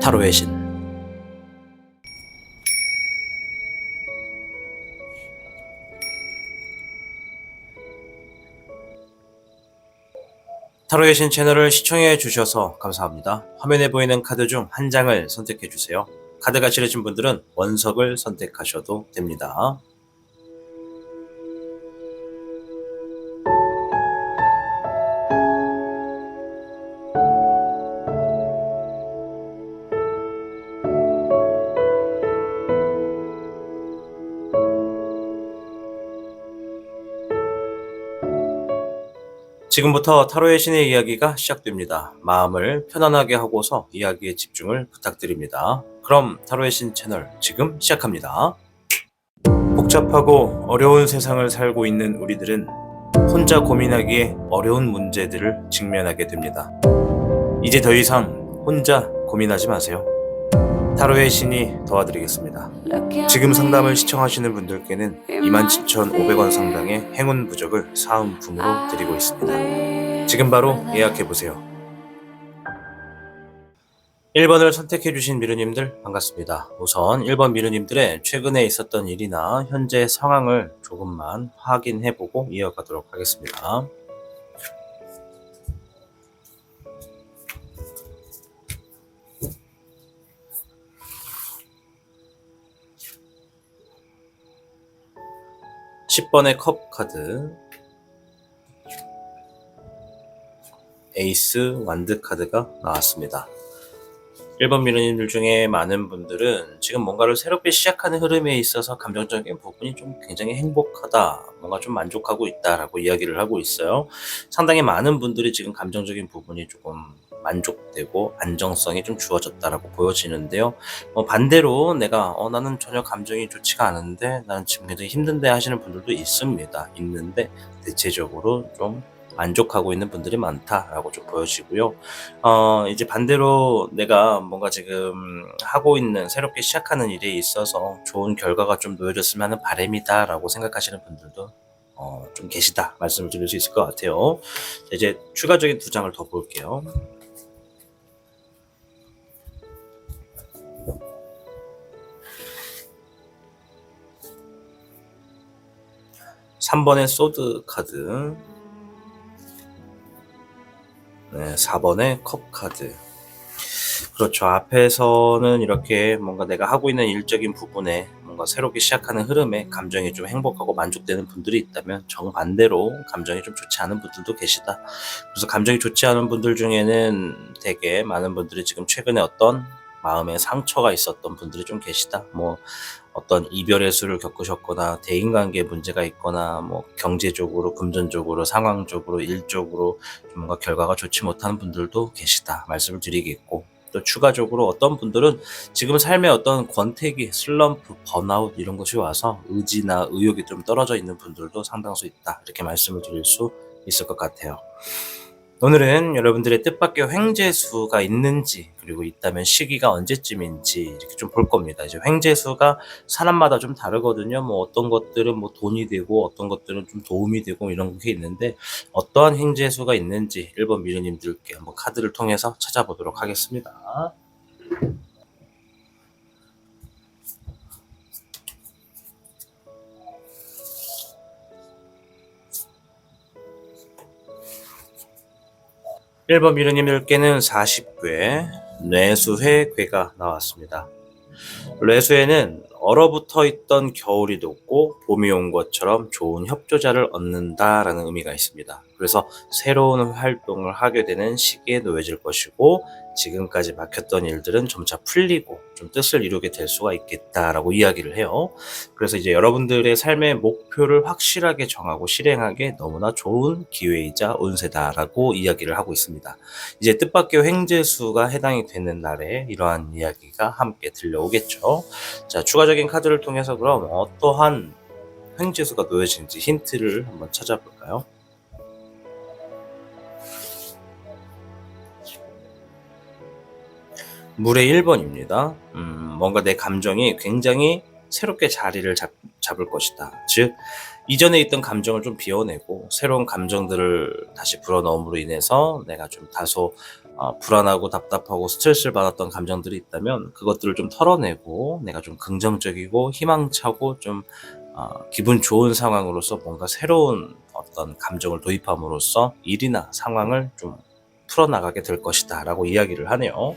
타로의 신. 타로의 신 채널을 시청해 주셔서 감사합니다. 화면에 보이는 카드 중 한 장을 선택해 주세요. 카드가 칠해진 분들은 원석을 선택하셔도 됩니다. 지금부터 타로의 신의 이야기가 시작됩니다. 마음을 편안하게 하고서 이야기에 집중을 부탁드립니다. 그럼 타로의 신 채널 지금 시작합니다. 복잡하고 어려운 세상을 살고 있는 우리들은 혼자 고민하기에 어려운 문제들을 직면하게 됩니다. 이제 더 이상 혼자 고민하지 마세요. 타로의 신이 도와드리겠습니다. 지금 상담을 시청하시는 분들께는 27,500원 상당의 행운 부적을 사은품으로 드리고 있습니다. 지금 바로 예약해보세요. 1번을 선택해주신 미르님들 반갑습니다. 우선 1번 미르님들의 최근에 있었던 일이나 현재 상황을 조금만 확인해보고 이어가도록 하겠습니다. (10번의) 컵 카드, 에이스 완드 카드가 나왔습니다. 1번 미르님들 중에 많은 분들은 지금 뭔가를 새롭게 시작하는 흐름에 있어서 감정적인 부분이 좀 굉장히 행복하다, 뭔가 좀 만족하고 있다라고 이야기를 하고 있어요. 상당히 많은 분들이 지금 감정적인 부분이 조금 만족되고 안정성이 좀 주어졌다라고 보여지는데요. 반대로 내가 나는 전혀 감정이 좋지가 않은데 나는 지금 굉장히 힘든데 하시는 분들도 있는데 대체적으로 좀 만족하고 있는 분들이 많다라고 좀 보여지고요. 이제 반대로 내가 뭔가 지금 하고 있는 새롭게 시작하는 일에 있어서 좋은 결과가 좀 놓여졌으면 하는 바람이다라고 생각하시는 분들도 좀 계시다 말씀을 드릴 수 있을 것 같아요. 이제 추가적인 2장을 더 볼게요. 3번의 소드 카드, 4번의 컵 카드. 그렇죠. 앞에서는 이렇게 뭔가 내가 하고 있는 일적인 부분에 뭔가 새롭게 시작하는 흐름에 감정이 좀 행복하고 만족되는 분들이 있다면, 정반대로 감정이 좀 좋지 않은 분들도 계시다. 그래서 감정이 좋지 않은 분들 중에는 되게 많은 분들이 지금 최근에 어떤 마음에 상처가 있었던 분들이 좀 계시다. 어떤 이별의 수를 겪으셨거나 대인관계에 문제가 있거나 경제적으로, 금전적으로, 상황적으로, 일적으로 좀 뭔가 결과가 좋지 못한 분들도 계시다 말씀을 드리겠고, 또 추가적으로 어떤 분들은 지금 삶의 어떤 권태기, 슬럼프, 번아웃 이런 것이 와서 의지나 의욕이 좀 떨어져 있는 분들도 상당수 있다, 이렇게 말씀을 드릴 수 있을 것 같아요. 오늘은 여러분들의 뜻밖의 횡재수가 있는지, 그리고 있다면 시기가 언제쯤인지 이렇게 좀 볼 겁니다. 이제 횡재수가 사람마다 좀 다르거든요. 어떤 것들은 돈이 되고, 어떤 것들은 좀 도움이 되고, 이런 게 있는데, 어떠한 횡재수가 있는지 1번 미르님들께 한번 카드를 통해서 찾아보도록 하겠습니다. (1번) 미르님들께는 40궤 뇌수회 궤가 나왔습니다. 뇌수에는 얼어붙어 있던 겨울이 녹고 봄이 온 것처럼 좋은 협조자를 얻는다라는 의미가 있습니다. 그래서 새로운 활동을 하게 되는 시기에 놓여질 것이고, 지금까지 막혔던 일들은 점차 풀리고 좀 뜻을 이루게 될 수가 있겠다라고 이야기를 해요. 그래서 이제 여러분들의 삶의 목표를 확실하게 정하고 실행하기에 너무나 좋은 기회이자 운세다라고 이야기를 하고 있습니다. 이제 뜻밖의 횡재수가 해당이 되는 날에 이러한 이야기가 함께 들려오겠죠. 자, 추가적인 카드를 통해서 그럼 어떠한 횡재수가 놓여지는지 힌트를 한번 찾아볼까요? 물의 1번입니다. 뭔가 내 감정이 굉장히 새롭게 자리를 잡을 것이다. 즉 이전에 있던 감정을 좀 비워내고 새로운 감정들을 다시 불어넣음으로 인해서 내가 좀 다소 불안하고 답답하고 스트레스를 받았던 감정들이 있다면 그것들을 좀 털어내고 내가 좀 긍정적이고 희망차고 좀 기분 좋은 상황으로서 뭔가 새로운 어떤 감정을 도입함으로써 일이나 상황을 좀 풀어나가게 될 것이다 라고 이야기를 하네요.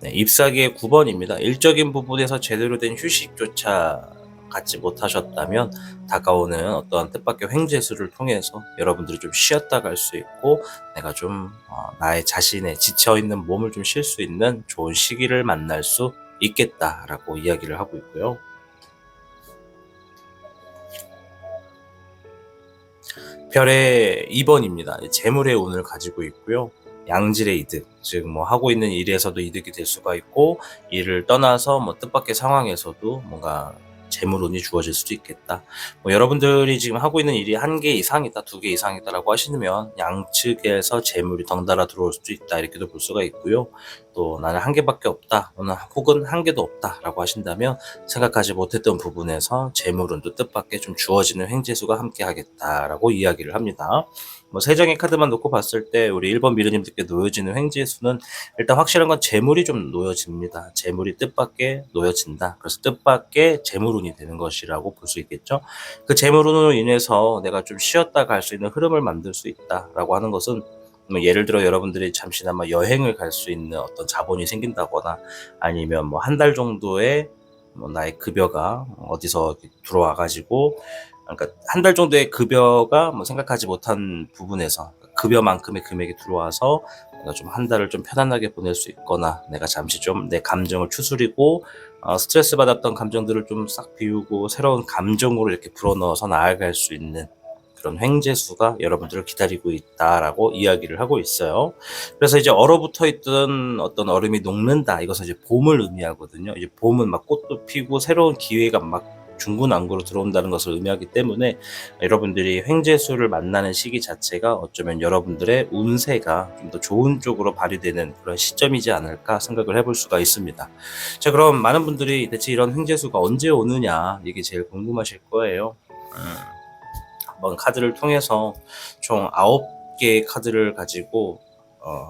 네, 잎사귀의 9번입니다. 일적인 부분에서 제대로 된 휴식조차 갖지 못하셨다면 다가오는 어떠한 뜻밖의 횡재수를 통해서 여러분들이 좀 쉬었다 갈 수 있고 내가 좀 나의 자신의 지쳐있는 몸을 좀 쉴 수 있는 좋은 시기를 만날 수 있겠다라고 이야기를 하고 있고요. 별의 2번입니다. 재물의 운을 가지고 있고요. 양질의 이득, 즉 뭐 하고 있는 일에서도 이득이 될 수가 있고 일을 떠나서 뭐 뜻밖의 상황에서도 뭔가 재물운이 주어질 수도 있겠다. 뭐 여러분들이 지금 하고 있는 일이 1개 이상이다, 2개 이상이다라고 하시면 양측에서 재물이 덩달아 들어올 수도 있다 이렇게도 볼 수가 있고요. 또 나는 1개밖에 없다, 혹은 1개도 없다라고 하신다면 생각하지 못했던 부분에서 재물운도 뜻밖의 좀 주어지는 횡재수가 함께 하겠다라고 이야기를 합니다. 뭐 3장의 카드만 놓고 봤을 때 우리 1번 미르님들께 놓여지는 횡재수는 일단 확실한 건 재물이 좀 놓여집니다. 재물이 뜻밖의 놓여진다. 그래서 뜻밖의 재물운이 되는 것이라고 볼 수 있겠죠. 그 재물운으로 인해서 내가 좀 쉬었다 갈 수 있는 흐름을 만들 수 있다라고 하는 것은 뭐 예를 들어 여러분들이 잠시나마 여행을 갈 수 있는 어떤 자본이 생긴다거나 아니면 뭐 1달 정도의 뭐 나의 급여가 어디서 들어와 가지고, 그러니까 1달 정도의 급여가 뭐 생각하지 못한 부분에서 급여만큼의 금액이 들어와서 내가 좀 1달을 좀 편안하게 보낼 수 있거나 내가 잠시 좀 내 감정을 추스리고 스트레스 받았던 감정들을 좀 싹 비우고 새로운 감정으로 이렇게 불어넣어서 나아갈 수 있는 그런 횡재수가 여러분들을 기다리고 있다라고 이야기를 하고 있어요. 그래서 이제 얼어붙어 있던 어떤 얼음이 녹는다. 이것은 이제 봄을 의미하거든요. 이제 봄은 막 꽃도 피고 새로운 기회가 막 중구난구로 들어온다는 것을 의미하기 때문에 여러분들이 횡재수를 만나는 시기 자체가 어쩌면 여러분들의 운세가 좀 더 좋은 쪽으로 발휘되는 그런 시점이지 않을까 생각을 해볼 수가 있습니다. 자, 그럼 많은 분들이 대체 이런 횡재수가 언제 오느냐 이게 제일 궁금하실 거예요. 한번 카드를 통해서 총 9개의 카드를 가지고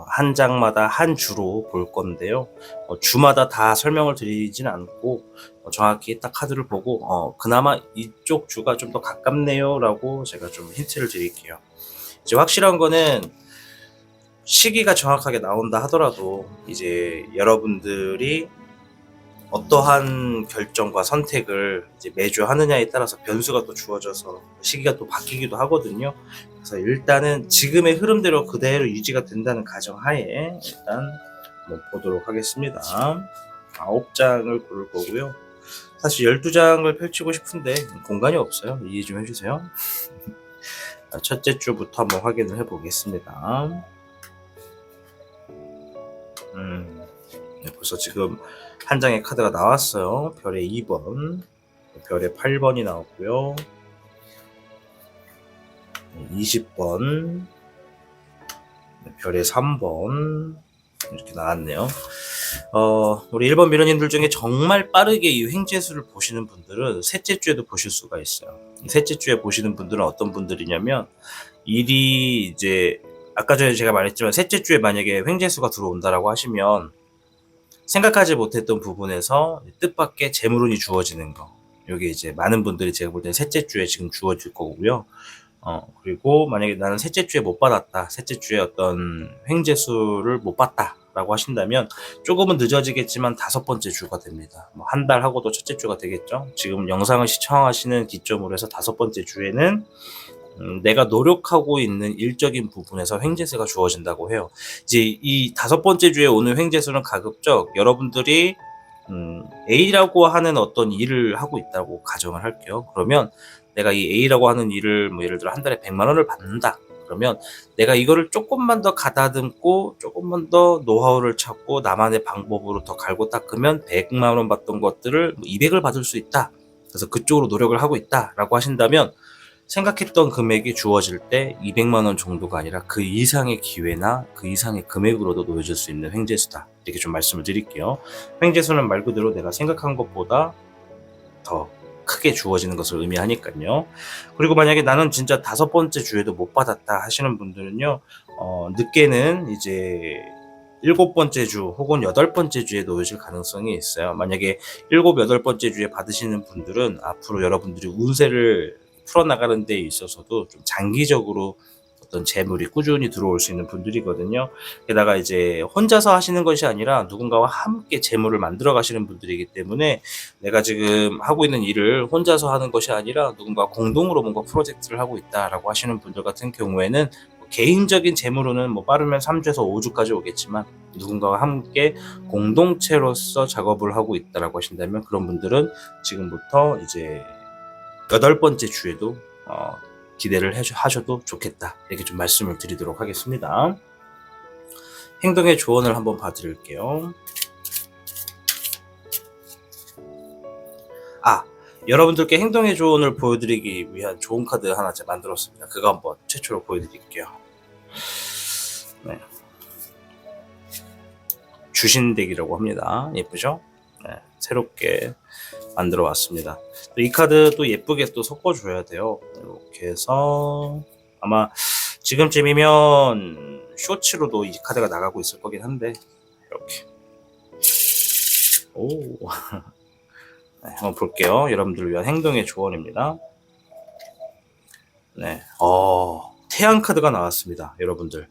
한 장마다 한 주로 볼 건데요. 주마다 다 설명을 드리진 않고 정확히 딱 카드를 보고 그나마 이쪽 주가 좀 더 가깝네요 라고 제가 좀 힌트를 드릴게요. 이제 확실한 거는 시기가 정확하게 나온다 하더라도 이제 여러분들이 어떠한 결정과 선택을 이제 매주 하느냐에 따라서 변수가 또 주어져서 시기가 또 바뀌기도 하거든요. 그래서 일단은 지금의 흐름대로 그대로 유지가 된다는 가정하에 일단 한번 보도록 하겠습니다. 9장을 고를 거고요. 사실 12장을 펼치고 싶은데 공간이 없어요. 이해 좀 해주세요. 첫째 주부터 한번 확인을 해보겠습니다. 네, 벌써 지금 한 장의 카드가 나왔어요. 별의 2번, 별의 8번이 나왔고요. 20번, 별의 3번 이렇게 나왔네요. 우리 1번 미러님들 중에 정말 빠르게 이 횡재수를 보시는 분들은 셋째 주에도 보실 수가 있어요. 셋째 주에 보시는 분들은 어떤 분들이냐면 일이 이제 아까 전에 제가 말했지만 셋째 주에 만약에 횡재수가 들어온다라고 하시면 생각하지 못했던 부분에서 뜻밖의 재물운이 주어지는 거. 이게 이제 많은 분들이 제가 볼 때는 셋째 주에 지금 주어질 거고요. 그리고 만약에 나는 셋째 주에 못 받았다. 셋째 주에 어떤 횡재수를 못 받다. 라고 하신다면 조금은 늦어지겠지만 5번째 주가 됩니다. 뭐 한 달 하고도 첫째 주가 되겠죠. 지금 영상을 시청하시는 기점으로 해서 5번째 주에는 내가 노력하고 있는 일적인 부분에서 횡재수가 주어진다고 해요. 이제 이 5번째 주에 오는 횡재수는 가급적 여러분들이 A라고 하는 어떤 일을 하고 있다고 가정을 할게요. 그러면 내가 이 A라고 하는 일을 뭐 예를 들어 한 달에 100만 원을 받는다. 그러면 내가 이거를 조금만 더 가다듬고 조금만 더 노하우를 찾고 나만의 방법으로 더 갈고 닦으면 100만 원 받던 것들을 200을 받을 수 있다. 그래서 그쪽으로 노력을 하고 있다라고 하신다면 생각했던 금액이 주어질 때 200만 원 정도가 아니라 그 이상의 기회나 그 이상의 금액으로도 놓여질 수 있는 횡재수다. 이렇게 좀 말씀을 드릴게요. 횡재수는 말 그대로 내가 생각한 것보다 더 크게 주어지는 것을 의미하니까요. 그리고 만약에 나는 진짜 5번째 주에도 못 받았다 하시는 분들은요, 늦게는 이제 7번째 주 혹은 8번째 주에 놓여질 가능성이 있어요. 만약에 7, 8번째 주에 받으시는 분들은 앞으로 여러분들이 운세를 풀어나가는 데 있어서도 좀 장기적으로 어떤 재물이 꾸준히 들어올 수 있는 분들이거든요. 게다가 이제 혼자서 하시는 것이 아니라 누군가와 함께 재물을 만들어 가시는 분들이기 때문에 내가 지금 하고 있는 일을 혼자서 하는 것이 아니라 누군가 공동으로 뭔가 프로젝트를 하고 있다라고 하시는 분들 같은 경우에는 개인적인 재물로는 빠르면 3주에서 5주까지 오겠지만 누군가와 함께 공동체로서 작업을 하고 있다라고 하신다면 그런 분들은 지금부터 이제 8번째 주에도 기대를 하셔도 좋겠다. 이렇게 좀 말씀을 드리도록 하겠습니다. 행동의 조언을 한번 봐드릴게요. 여러분들께 행동의 조언을 보여드리기 위한 좋은 카드 하나 제가 만들었습니다. 그거 한번 최초로 보여드릴게요. 네. 주신덱이라고 합니다. 예쁘죠? 네, 새롭게 만들어 왔습니다. 이 카드 또 예쁘게 또 섞어줘야 돼요. 이렇게 해서 아마 지금쯤이면 쇼츠로도 이 카드가 나가고 있을 거긴 한데 이렇게 네, 한번 볼게요. 여러분들을 위한 행동의 조언입니다. 네, 태양 카드가 나왔습니다. 여러분들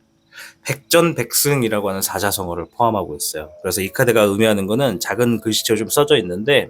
백전백승이라고 하는 사자성어를 포함하고 있어요. 그래서 이 카드가 의미하는 거는 작은 글씨체로 좀 써져 있는데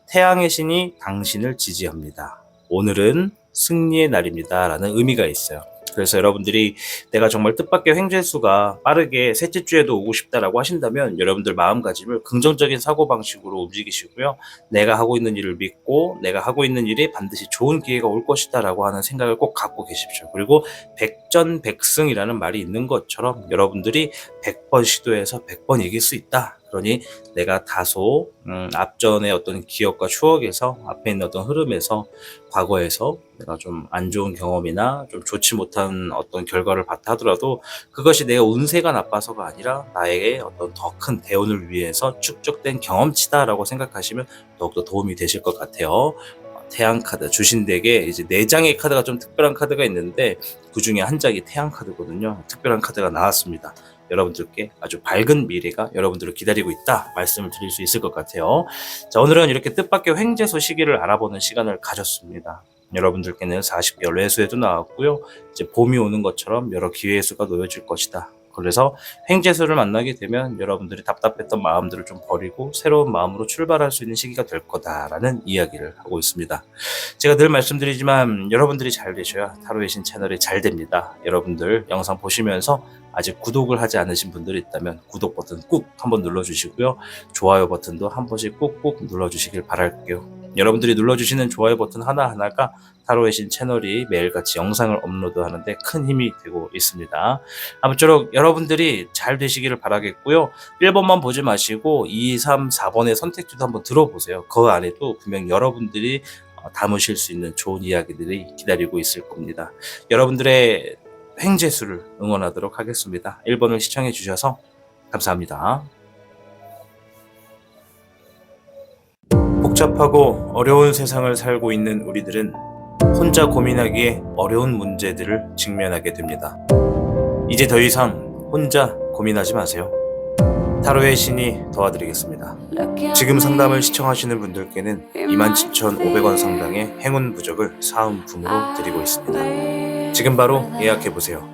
태양의 신이 당신을 지지합니다. 오늘은 승리의 날입니다. 라는 의미가 있어요. 그래서 여러분들이 내가 정말 뜻밖의 횡재수가 빠르게 셋째 주에도 오고 싶다라고 하신다면 여러분들 마음가짐을 긍정적인 사고방식으로 움직이시고요. 내가 하고 있는 일을 믿고 내가 하고 있는 일이 반드시 좋은 기회가 올 것이다 라고 하는 생각을 꼭 갖고 계십시오. 그리고 백전백승이라는 말이 있는 것처럼 여러분들이 100번 시도해서 100번 이길 수 있다. 그러니 내가 다소 앞전의 어떤 기억과 추억에서 앞에 있는 어떤 흐름에서 과거에서 내가 좀 안 좋은 경험이나 좀 좋지 못한 어떤 결과를 봤다 하더라도 그것이 내가 운세가 나빠서가 아니라 나에게 어떤 더 큰 대운을 위해서 축적된 경험치다라고 생각하시면 더욱더 도움이 되실 것 같아요. 태양 카드 주신덱에 이제 4장의 카드가 좀 특별한 카드가 있는데 그 중에 한 장이 태양 카드거든요. 특별한 카드가 나왔습니다. 여러분들께 아주 밝은 미래가 여러분들을 기다리고 있다 말씀을 드릴 수 있을 것 같아요. 자, 오늘은 이렇게 뜻밖의 횡재수 시기를 알아보는 시간을 가졌습니다. 여러분들께는 40개월 레수에도 나왔고요. 이제 봄이 오는 것처럼 여러 기회의 수가 놓여질 것이다. 그래서 횡재수를 만나게 되면 여러분들이 답답했던 마음들을 좀 버리고 새로운 마음으로 출발할 수 있는 시기가 될 거다라는 이야기를 하고 있습니다. 제가 늘 말씀드리지만 여러분들이 잘 되셔야 타로의 신 채널이 잘 됩니다. 여러분들 영상 보시면서 아직 구독을 하지 않으신 분들이 있다면 구독 버튼 꾹 한번 눌러주시고요. 좋아요 버튼도 한 번씩 꾹꾹 눌러주시길 바랄게요. 여러분들이 눌러주시는 좋아요 버튼 하나하나가 타로의 신 채널이 매일같이 영상을 업로드하는데 큰 힘이 되고 있습니다. 아무쪼록 여러분들이 잘 되시기를 바라겠고요. 1번만 보지 마시고 2, 3, 4번의 선택지도 한번 들어보세요. 그 안에도 분명 여러분들이 담으실 수 있는 좋은 이야기들이 기다리고 있을 겁니다. 여러분들의 횡재수를 응원하도록 하겠습니다. 1번을 시청해 주셔서 감사합니다. 복잡하고 어려운 세상을 살고 있는 우리들은 혼자 고민하기에 어려운 문제들을 직면하게 됩니다. 이제 더 이상 혼자 고민하지 마세요. 타로의 신이 도와드리겠습니다. 지금 상담을 시청하시는 분들께는 27,500원 상당의 행운 부적을 사은품으로 드리고 있습니다. 지금 바로 예약해보세요.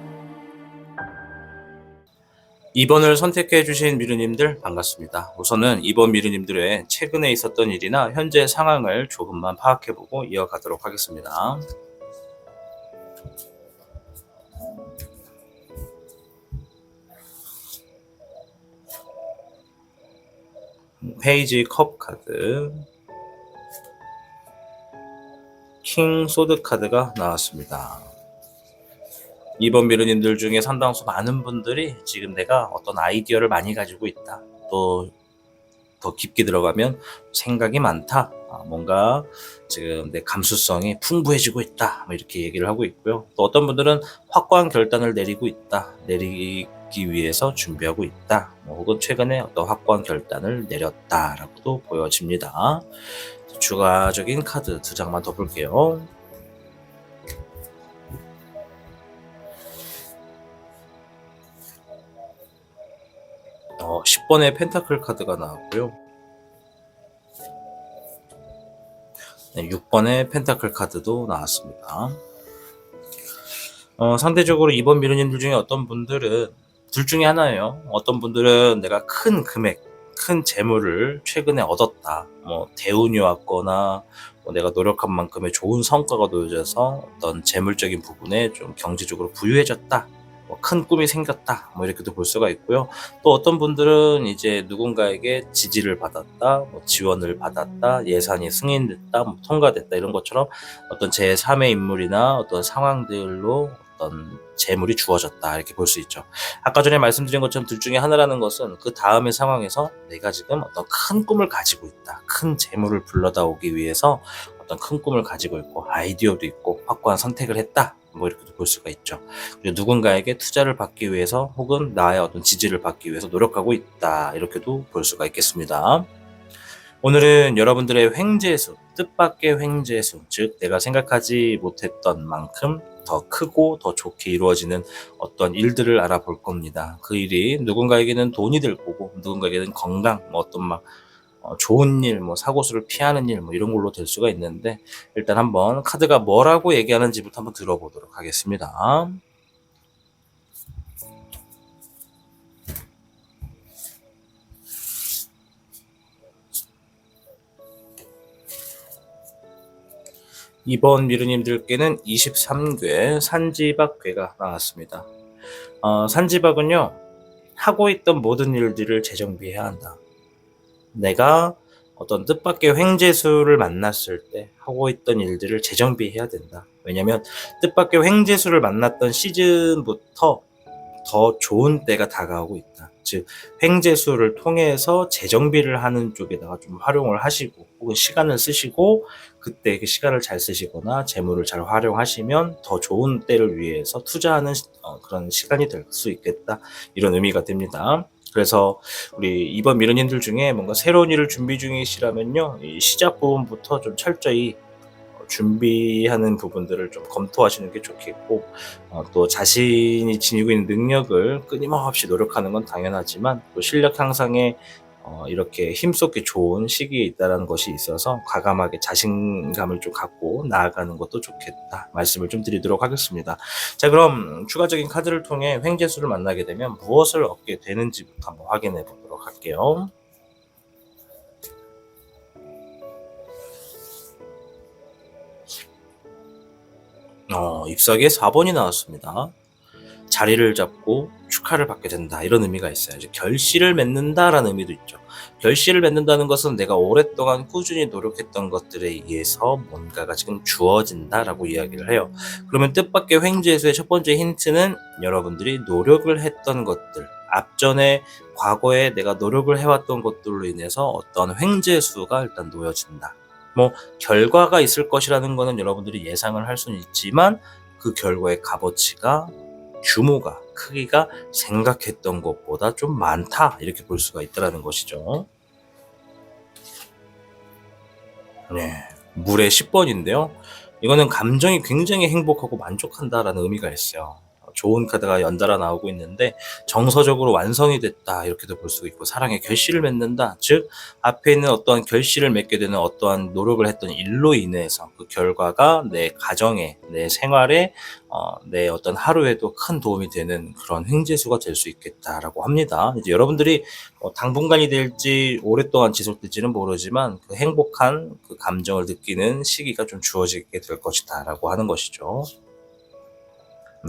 2번을 선택해주신 미르님들 반갑습니다. 우선은 2번 미르님들의 최근에 있었던 일이나 현재 상황을 조금만 파악해보고 이어가도록 하겠습니다. 페이지 컵 카드, 킹 소드 카드가 나왔습니다. 2번 미르님들 중에 상당수 많은 분들이 지금 내가 어떤 아이디어를 많이 가지고 있다, 또 더 깊게 들어가면 생각이 많다, 뭔가 지금 내 감수성이 풍부해지고 있다. 뭐 이렇게 얘기를 하고 있고요. 또 어떤 분들은 확고한 결단을 내리고 있다. 내리기 위해서 준비하고 있다. 혹은 최근에 어떤 확고한 결단을 내렸다라고도 보여집니다. 추가적인 카드 2장만 더 볼게요. 10번의 펜타클 카드가 나왔고요. 6번의 펜타클 카드도 나왔습니다. 상대적으로 이번 미르님들 중에 어떤 분들은 둘 중에 하나예요. 어떤 분들은 내가 큰 금액, 큰 재물을 최근에 얻었다. 대운이 왔거나 내가 노력한 만큼의 좋은 성과가 놓여져서 어떤 재물적인 부분에 좀 경제적으로 부유해졌다. 큰 꿈이 생겼다. 이렇게도 볼 수가 있고요. 또 어떤 분들은 이제 누군가에게 지지를 받았다, 지원을 받았다, 예산이 승인됐다, 통과됐다 이런 것처럼 어떤 제3의 인물이나 어떤 상황들로 어떤 재물이 주어졌다 이렇게 볼 수 있죠. 아까 전에 말씀드린 것처럼 둘 중에 하나라는 것은 그 다음의 상황에서 내가 지금 어떤 큰 꿈을 가지고 있다. 큰 재물을 불러다 오기 위해서 어떤 큰 꿈을 가지고 있고 아이디어도 있고 확고한 선택을 했다. 이렇게도 볼 수가 있죠. 그리고 누군가에게 투자를 받기 위해서 혹은 나의 어떤 지지를 받기 위해서 노력하고 있다. 이렇게도 볼 수가 있겠습니다. 오늘은 여러분들의 횡재수, 뜻밖의 횡재수, 즉 내가 생각하지 못했던 만큼 더 크고 더 좋게 이루어지는 어떤 일들을 알아볼 겁니다. 그 일이 누군가에게는 돈이 될 거고 누군가에게는 건강, 어떤 좋은 일, 사고수를 피하는 일, 이런 걸로 될 수가 있는데 일단 한번 카드가 뭐라고 얘기하는지부터 한번 들어보도록 하겠습니다. 이번 미르님들께는 23괴 산지박괴가 나왔습니다. 산지박은요, 하고 있던 모든 일들을 재정비해야 한다. 내가 어떤 뜻밖의 횡재수를 만났을 때 하고 있던 일들을 재정비해야 된다. 왜냐면 뜻밖의 횡재수를 만났던 시즌부터 더 좋은 때가 다가오고 있다. 즉 횡재수를 통해서 재정비를 하는 쪽에다가 좀 활용을 하시고 혹은 시간을 쓰시고 그때 그 시간을 잘 쓰시거나 재물을 잘 활용하시면 더 좋은 때를 위해서 투자하는 그런 시간이 될 수 있겠다. 이런 의미가 됩니다. 그래서 우리 이번 미르님들 중에 뭔가 새로운 일을 준비 중이시라면요, 이 시작 부분부터 좀 철저히 준비하는 부분들을 좀 검토하시는 게 좋겠고, 또 자신이 지니고 있는 능력을 끊임없이 노력하는 건 당연하지만 또 실력 향상에 이렇게 힘쏟기 좋은 시기에 있다는 것이 있어서 과감하게 자신감을 좀 갖고 나아가는 것도 좋겠다 말씀을 좀 드리도록 하겠습니다. 자, 그럼 추가적인 카드를 통해 횡재수를 만나게 되면 무엇을 얻게 되는지부터 한번 확인해 보도록 할게요. 잎사귀에 4번이 나왔습니다. 자리를 잡고 축하를 받게 된다, 이런 의미가 있어요. 이제 결실을 맺는다라는 의미도 있죠. 결실을 맺는다는 것은 내가 오랫동안 꾸준히 노력했던 것들에 의해서 뭔가가 지금 주어진다라고 이야기를 해요. 그러면 뜻밖의 횡재수의 첫 번째 힌트는 여러분들이 노력을 했던 것들, 앞전에 과거에 내가 노력을 해왔던 것들로 인해서 어떤 횡재수가 일단 놓여진다. 결과가 있을 것이라는 거는 여러분들이 예상을 할 수는 있지만 그 결과의 값어치가, 규모가, 크기가 생각했던 것보다 좀 많다, 이렇게 볼 수가 있다는 것이죠. 네, 물의 10번인데요. 이거는 감정이 굉장히 행복하고 만족한다라는 의미가 있어요. 좋은 카드가 연달아 나오고 있는데 정서적으로 완성이 됐다, 이렇게도 볼 수 있고 사랑의 결실을 맺는다, 즉 앞에 있는 어떠한 결실을 맺게 되는 어떠한 노력을 했던 일로 인해서 그 결과가 내 가정에, 내 생활에, 내 어떤 하루에도 큰 도움이 되는 그런 횡재수가 될 수 있겠다라고 합니다. 이제 여러분들이 당분간이 될지 오랫동안 지속될지는 모르지만 그 행복한 그 감정을 느끼는 시기가 좀 주어지게 될 것이다 라고 하는 것이죠.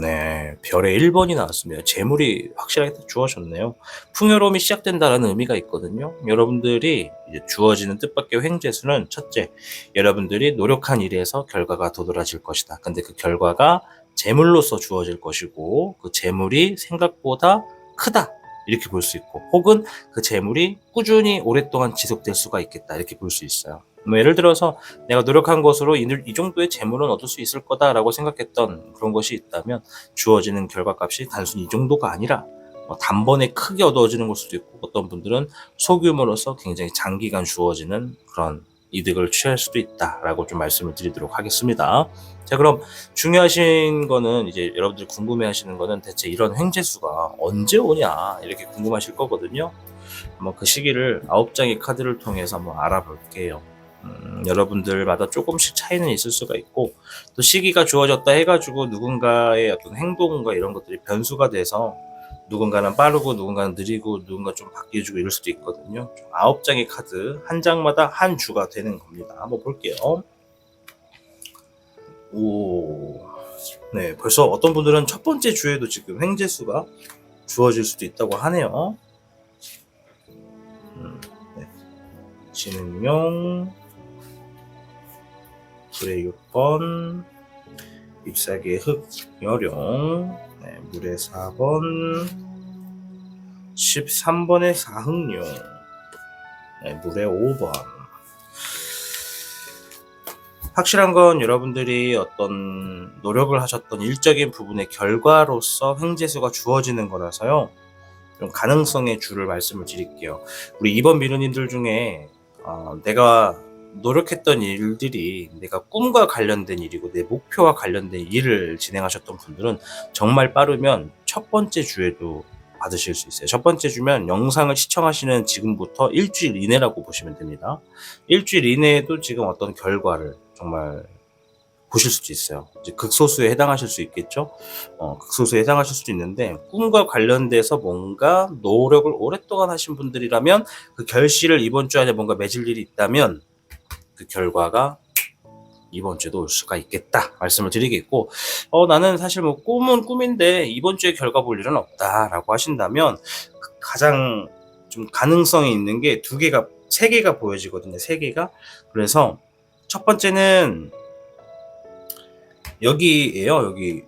네, 별의 1번이 나왔습니다. 재물이 확실하게 주어졌네요. 풍요로움이 시작된다라는 의미가 있거든요. 여러분들이 이제 주어지는 뜻밖의 횡재수는 첫째, 여러분들이 노력한 일에서 결과가 도드라질 것이다. 근데 그 결과가 재물로서 주어질 것이고 그 재물이 생각보다 크다, 이렇게 볼 수 있고, 혹은 그 재물이 꾸준히 오랫동안 지속될 수가 있겠다, 이렇게 볼 수 있어요. 뭐 예를 들어서 내가 노력한 것으로 이 정도의 재물은 얻을 수 있을 거다라고 생각했던 그런 것이 있다면 주어지는 결과값이 단순히 이 정도가 아니라 단번에 크게 얻어지는 걸 수도 있고, 어떤 분들은 소규모로서 굉장히 장기간 주어지는 그런 이득을 취할 수도 있다라고 좀 말씀을 드리도록 하겠습니다. 자, 그럼 중요하신 거는, 이제 여러분들이 궁금해하시는 거는 대체 이런 횡재수가 언제 오냐 이렇게 궁금하실 거거든요. 한번 그 시기를 9장의 카드를 통해서 한번 알아볼게요. 여러분들마다 조금씩 차이는 있을 수가 있고, 또 시기가 주어졌다 해가지고 누군가의 어떤 행동과 이런 것들이 변수가 돼서 누군가는 빠르고 누군가는 느리고 누군가 좀 바뀌어주고 이럴 수도 있거든요. 9장의 카드 한 장마다 한 주가 되는 겁니다. 한번 볼게요. 오, 네, 벌써 어떤 분들은 첫 번째 주에도 지금 횡재수가 주어질 수도 있다고 하네요. 네. 진응용, 불의 6번, 잎사귀의 흑여룡, 네, 물의 4번, 13번의 사흑룡, 네, 물의 5번. 확실한 건 여러분들이 어떤 노력을 하셨던 일적인 부분의 결과로서 횡재수가 주어지는 거라서요, 좀 가능성의 주를 말씀을 드릴게요. 우리 2번 미르님들 중에 내가 노력했던 일들이 내가 꿈과 관련된 일이고 내 목표와 관련된 일을 진행하셨던 분들은 정말 빠르면 첫 번째 주에도 받으실 수 있어요. 첫 번째 주면 영상을 시청하시는 지금부터 일주일 이내라고 보시면 됩니다. 일주일 이내에도 지금 어떤 결과를 정말 보실 수도 있어요. 이제 극소수에 해당하실 수 있겠죠. 극소수에 해당하실 수도 있는데, 꿈과 관련돼서 뭔가 노력을 오랫동안 하신 분들이라면 그 결실을 이번 주 안에 뭔가 맺을 일이 있다면 그 결과가 이번 주에도 올 수가 있겠다 말씀을 드리겠고, 나는 사실 뭐 꿈은 꿈인데 이번 주에 결과 볼 일은 없다라고 하신다면 가장 좀 가능성이 있는 게 세 개가 보여지거든요. 세 개가. 그래서 첫 번째는 여기에요. 여기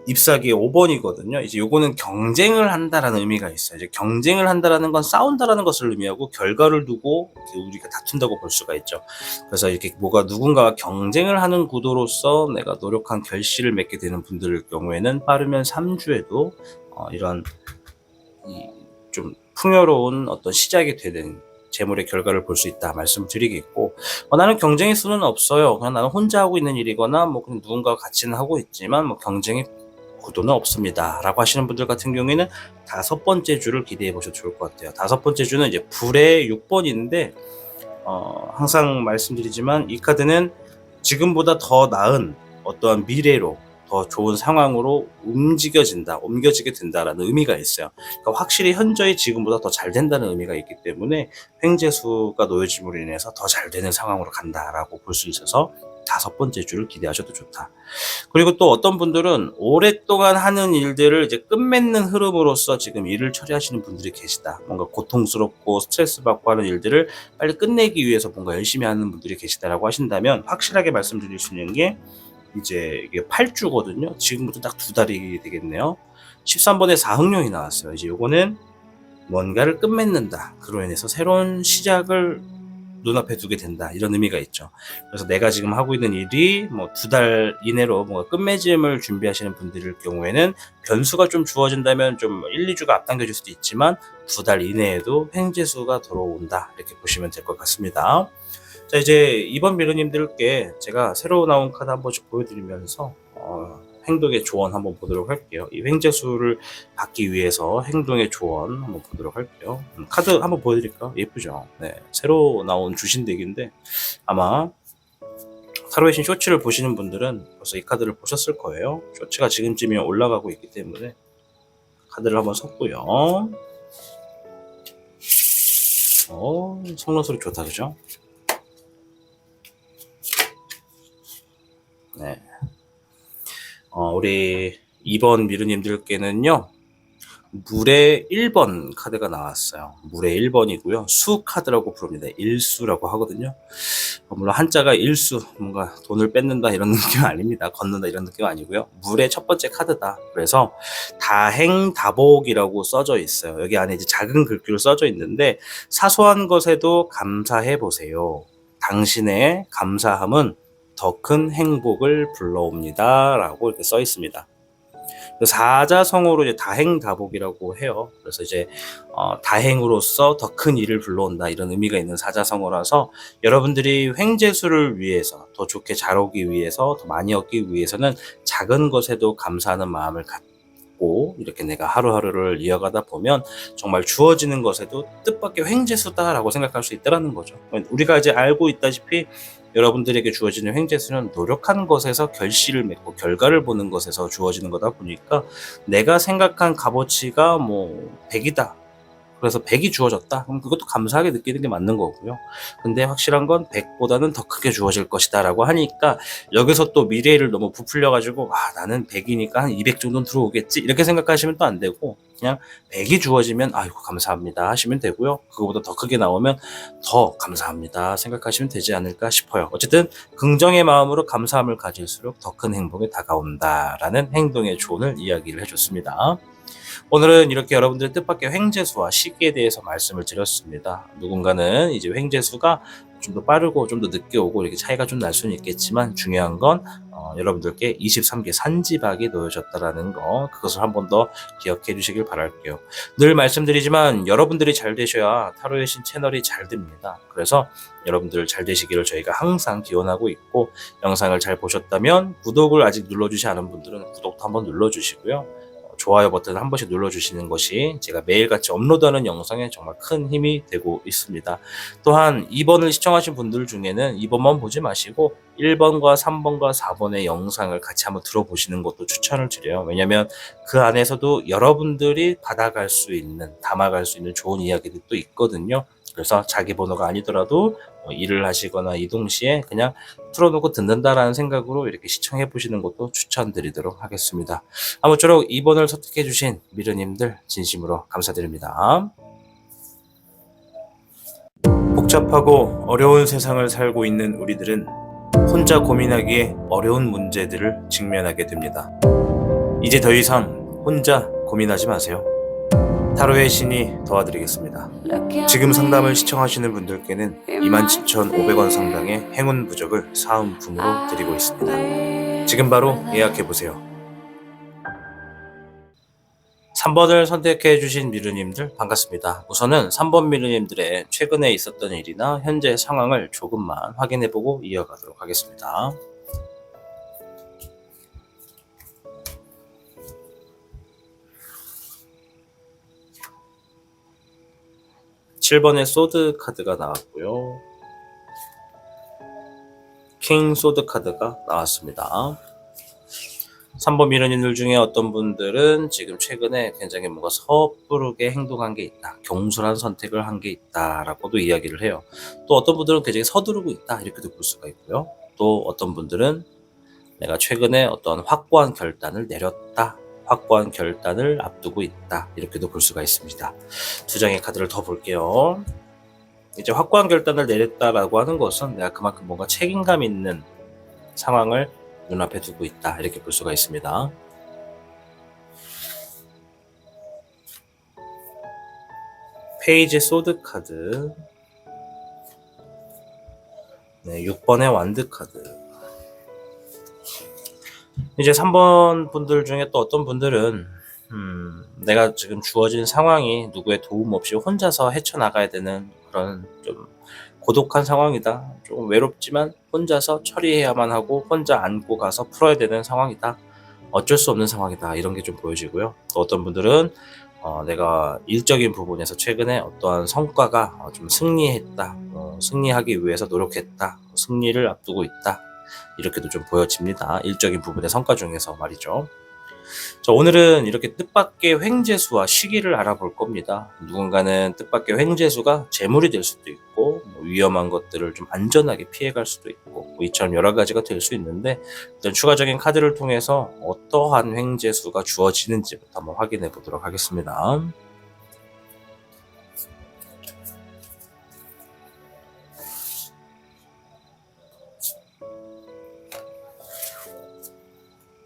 잎사귀의 5번이거든요. 이제 요거는 경쟁을 한다라는 의미가 있어요. 이제 경쟁을 한다라는 건 싸운다라는 것을 의미하고, 결과를 두고 우리가 다툰다고 볼 수가 있죠. 그래서 이렇게 누군가가 경쟁을 하는 구도로서 내가 노력한 결실을 맺게 되는 분들의 경우에는 빠르면 3주에도 이런 좀 풍요로운 어떤 시작이 되는 재물의 결과를 볼 수 있다 말씀을 드리겠고, 나는 경쟁의 수는 없어요. 그냥 나는 혼자 하고 있는 일이거나 뭐 그냥 누군가와 같이는 하고 있지만 뭐 경쟁의 구도는 없습니다 라고 하시는 분들 같은 경우에는 5번째 주를 기대해 보셔도 좋을 것 같아요. 5번째 주는 이제 불의 6번인데, 항상 말씀드리지만 이 카드는 지금보다 더 나은 어떠한 미래로, 더 좋은 상황으로 옮겨지게 된다라는 의미가 있어요. 그러니까 확실히 현저히 지금보다 더 잘 된다는 의미가 있기 때문에 횡재수가 놓여짐으로 인해서 더 잘 되는 상황으로 간다라고 볼 수 있어서 5번째 주를 기대하셔도 좋다. 그리고 또 어떤 분들은 오랫동안 하는 일들을 이제 끝맺는 흐름으로서 지금 일을 처리하시는 분들이 계시다. 뭔가 고통스럽고 스트레스 받고 하는 일들을 빨리 끝내기 위해서 뭔가 열심히 하는 분들이 계시다라고 하신다면, 확실하게 말씀드릴 수 있는 게 이제 이게 8주거든요. 지금부터 딱 2달이 되겠네요. 13번에 사흑룡이 나왔어요. 이제 요거는 뭔가를 끝맺는다. 그로 인해서 새로운 시작을 눈앞에 두게 된다. 이런 의미가 있죠. 그래서 내가 지금 하고 있는 일이 뭐 2달 이내로 뭔가 끝맺음을 준비하시는 분들일 경우에는 변수가 좀 주어진다면 좀 1, 2주가 앞당겨질 수도 있지만 2달 이내에도 횡재수가 들어온다. 이렇게 보시면 될 것 같습니다. 자, 이제 이번 미르님들께 제가 새로 나온 카드 한 번씩 보여드리면서 행동의 조언 한번 보도록 할게요. 이 횡재수를 받기 위해서 행동의 조언 한번 보도록 할게요. 카드 한번 보여드릴까요? 예쁘죠? 네, 새로 나온 주신 덱인데 아마 타로의 신 쇼츠를 보시는 분들은 벌써 이 카드를 보셨을 거예요. 쇼츠가 지금쯤이면 올라가고 있기 때문에 카드를 한번 섞고요. 성능 소리 좋다, 그죠? 네. 우리 2번 미르님들께는요, 물의 1번 카드가 나왔어요. 물의 1번이고요. 수 카드라고 부릅니다. 일수라고 하거든요. 물론 한자가 일수, 뭔가 돈을 뺏는다 이런 느낌 아닙니다. 걷는다 이런 느낌 아니고요. 물의 첫 번째 카드다. 그래서 다행다복이라고 써져 있어요. 여기 안에 이제 작은 글귀로 써져 있는데, 사소한 것에도 감사해 보세요. 당신의 감사함은 더 큰 행복을 불러옵니다 라고 이렇게 써 있습니다. 사자성어로 이제 다행다복이라고 해요. 그래서 이제 다행으로서 더 큰 일을 불러온다 이런 의미가 있는 사자성어라서 여러분들이 횡재수를 위해서 더 좋게 잘 오기 위해서 더 많이 얻기 위해서는 작은 것에도 감사하는 마음을 갖고 이렇게 내가 하루하루를 이어가다 보면 정말 주어지는 것에도 뜻밖의 횡재수다라고 생각할 수 있다는 거죠. 우리가 이제 알고 있다시피 여러분들에게 주어지는 횡재수는 노력한 것에서 결실을 맺고 결과를 보는 것에서 주어지는 거다 보니까 내가 생각한 값어치가 100이다. 그래서 100이 주어졌다. 그럼 그것도 감사하게 느끼는 게 맞는 거고요. 근데 확실한 건 100보다는 더 크게 주어질 것이다 라고 하니까 여기서 또 미래를 너무 부풀려가지고 나는 100이니까 한 200 정도는 들어오겠지 이렇게 생각하시면 또 안 되고 그냥 100이 주어지면 아이고 감사합니다 하시면 되고요. 그거보다 더 크게 나오면 더 감사합니다 생각하시면 되지 않을까 싶어요. 어쨌든 긍정의 마음으로 감사함을 가질수록 더 큰 행복에 다가온다라는 행동의 조언을 이야기를 해줬습니다. 오늘은 이렇게 여러분들의 뜻밖의 횡재수와 시기에 대해서 말씀을 드렸습니다. 누군가는 이제 횡재수가 좀 더 빠르고 좀 더 늦게 오고 이렇게 차이가 좀 날 수는 있겠지만 중요한 건 여러분들께 23개 산지박이 놓여졌다라는 거 그것을 한 번 더 기억해 주시길 바랄게요. 늘 말씀드리지만 여러분들이 잘 되셔야 타로의 신 채널이 잘 됩니다. 그래서 여러분들 잘 되시기를 저희가 항상 기원하고 있고 영상을 잘 보셨다면 구독을 아직 눌러주지 않은 분들은 구독도 한번 눌러주시고요. 좋아요 버튼 한 번씩 눌러주시는 것이 제가 매일같이 업로드하는 영상에 정말 큰 힘이 되고 있습니다. 또한 2번을 시청하신 분들 중에는 2번만 보지 마시고 1번과 3번과 4번의 영상을 같이 한번 들어보시는 것도 추천을 드려요. 왜냐하면 그 안에서도 여러분들이 받아갈 수 있는, 담아갈 수 있는 좋은 이야기들이 또 있거든요. 그래서 자기 번호가 아니더라도 일을 하시거나 이동 시에 그냥 틀어놓고 듣는다라는 생각으로 이렇게 시청해 보시는 것도 추천드리도록 하겠습니다. 아무쪼록 2번을 선택해 주신 미르님들 진심으로 감사드립니다. 복잡하고 어려운 세상을 살고 있는 우리들은 혼자 고민하기에 어려운 문제들을 직면하게 됩니다. 이제 더 이상 혼자 고민하지 마세요. 타로의 신이 도와드리겠습니다. 지금 상담을 시청하시는 분들께는 27,500원 상당의 행운 부적을 사은품으로 드리고 있습니다. 지금 바로 예약해보세요. 3번을 선택해 주신 미르님들 반갑습니다. 우선은 3번 미르님들의 최근에 있었던 일이나 현재 상황을 조금만 확인해보고 이어가도록 하겠습니다. 7번의 소드 카드가 나왔고요. 킹 소드 카드가 나왔습니다. 3번 미르님들 중에 어떤 분들은 지금 최근에 굉장히 뭔가 섣부르게 행동한 게 있다. 경솔한 선택을 한 게 있다라고도 이야기를 해요. 또 어떤 분들은 굉장히 서두르고 있다. 이렇게도 볼 수가 있고요. 또 어떤 분들은 내가 최근에 어떤 확고한 결단을 내렸다. 확고한 결단을 앞두고 있다. 이렇게도 볼 수가 있습니다. 두 장의 카드를 더 볼게요. 이제 확고한 결단을 내렸다라고 하는 것은 내가 그만큼 뭔가 책임감 있는 상황을 눈앞에 두고 있다. 이렇게 볼 수가 있습니다. 페이지 소드 카드, 6번의 완드 카드. 이제 3번 분들 중에 또 어떤 분들은 내가 지금 주어진 상황이 누구의 도움 없이 혼자서 헤쳐나가야 되는 그런 좀 고독한 상황이다. 좀 외롭지만 혼자서 처리해야만 하고 혼자 안고 가서 풀어야 되는 상황이다. 어쩔 수 없는 상황이다. 이런 게 좀 보여지고요. 또 어떤 분들은 내가 일적인 부분에서 최근에 어떠한 성과가 좀 승리했다. 승리하기 위해서 노력했다. 승리를 앞두고 있다. 이렇게도 좀 보여집니다. 일적인 부분의 성과 중에서 말이죠. 자, 오늘은 이렇게 뜻밖의 횡재수와 시기를 알아볼 겁니다. 누군가는 뜻밖의 횡재수가 재물이 될 수도 있고 위험한 것들을 좀 안전하게 피해갈 수도 있고 이처럼 여러 가지가 될 수 있는데 일단 추가적인 카드를 통해서 어떠한 횡재수가 주어지는지부터 한번 확인해 보도록 하겠습니다.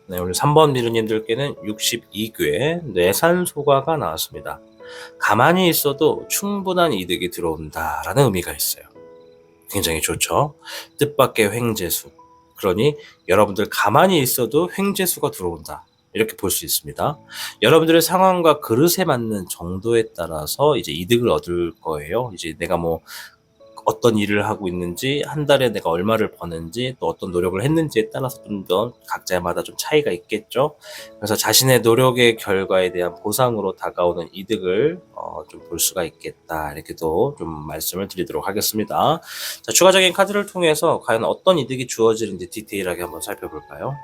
네, 오늘 3번 미르님들께는 62궤 뇌산소가가 나왔습니다. 가만히 있어도 충분한 이득이 들어온다라는 의미가 있어요. 굉장히 좋죠. 뜻밖의 횡재수. 그러니 여러분들 가만히 있어도 횡재수가 들어온다. 이렇게 볼 수 있습니다. 여러분들의 상황과 그릇에 맞는 정도에 따라서 이제 이득을 얻을 거예요. 이제 내가 뭐 어떤 일을 하고 있는지, 한 달에 내가 얼마를 버는지, 또 어떤 노력을 했는지에 따라서 좀 더 각자마다 좀 차이가 있겠죠. 그래서 자신의 노력의 결과에 대한 보상으로 다가오는 이득을 좀 볼 수가 있겠다. 이렇게도 좀 말씀을 드리도록 하겠습니다. 자, 추가적인 카드를 통해서 과연 어떤 이득이 주어지는지 디테일하게 한번 살펴볼까요?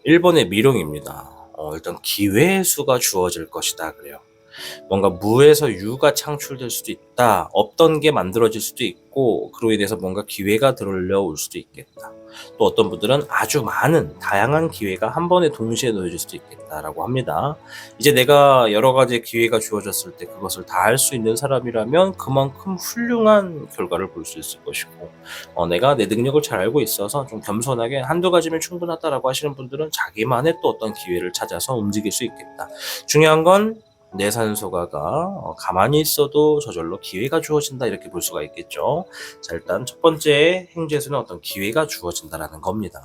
1번의 미롱입니다. 일단 기회의 수가 주어질 것이다 그래요. 뭔가 무에서 유가 창출될 수도 있다. 없던 게 만들어질 수도 있고 그로 인해서 뭔가 기회가 들어올 수도 있겠다. 또 어떤 분들은 아주 많은 다양한 기회가 한 번에 동시에 놓여질 수도 있겠다라고 합니다. 이제 내가 여러 가지 기회가 주어졌을 때 그것을 다 할 수 있는 사람이라면 그만큼 훌륭한 결과를 볼 수 있을 것이고 내가 내 능력을 잘 알고 있어서 좀 겸손하게 한두 가지면 충분하다라고 하시는 분들은 자기만의 또 어떤 기회를 찾아서 움직일 수 있겠다. 중요한 건 내산소가가 가만히 있어도 저절로 기회가 주어진다 이렇게 볼 수가 있겠죠. 자, 일단 첫 번째 행재수는 어떤 기회가 주어진다라는 겁니다.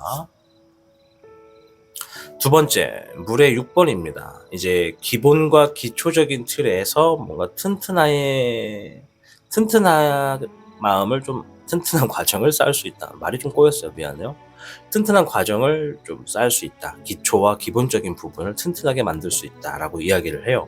두 번째, 물의 6번입니다. 이제 기본과 기초적인 틀에서 뭔가 튼튼한 마음을 좀 튼튼한 과정을 쌓을 수 있다. 말이 좀 꼬였어요. 미안해요. 튼튼한 과정을 좀 쌓을 수 있다. 기초와 기본적인 부분을 튼튼하게 만들 수 있다라고 이야기를 해요.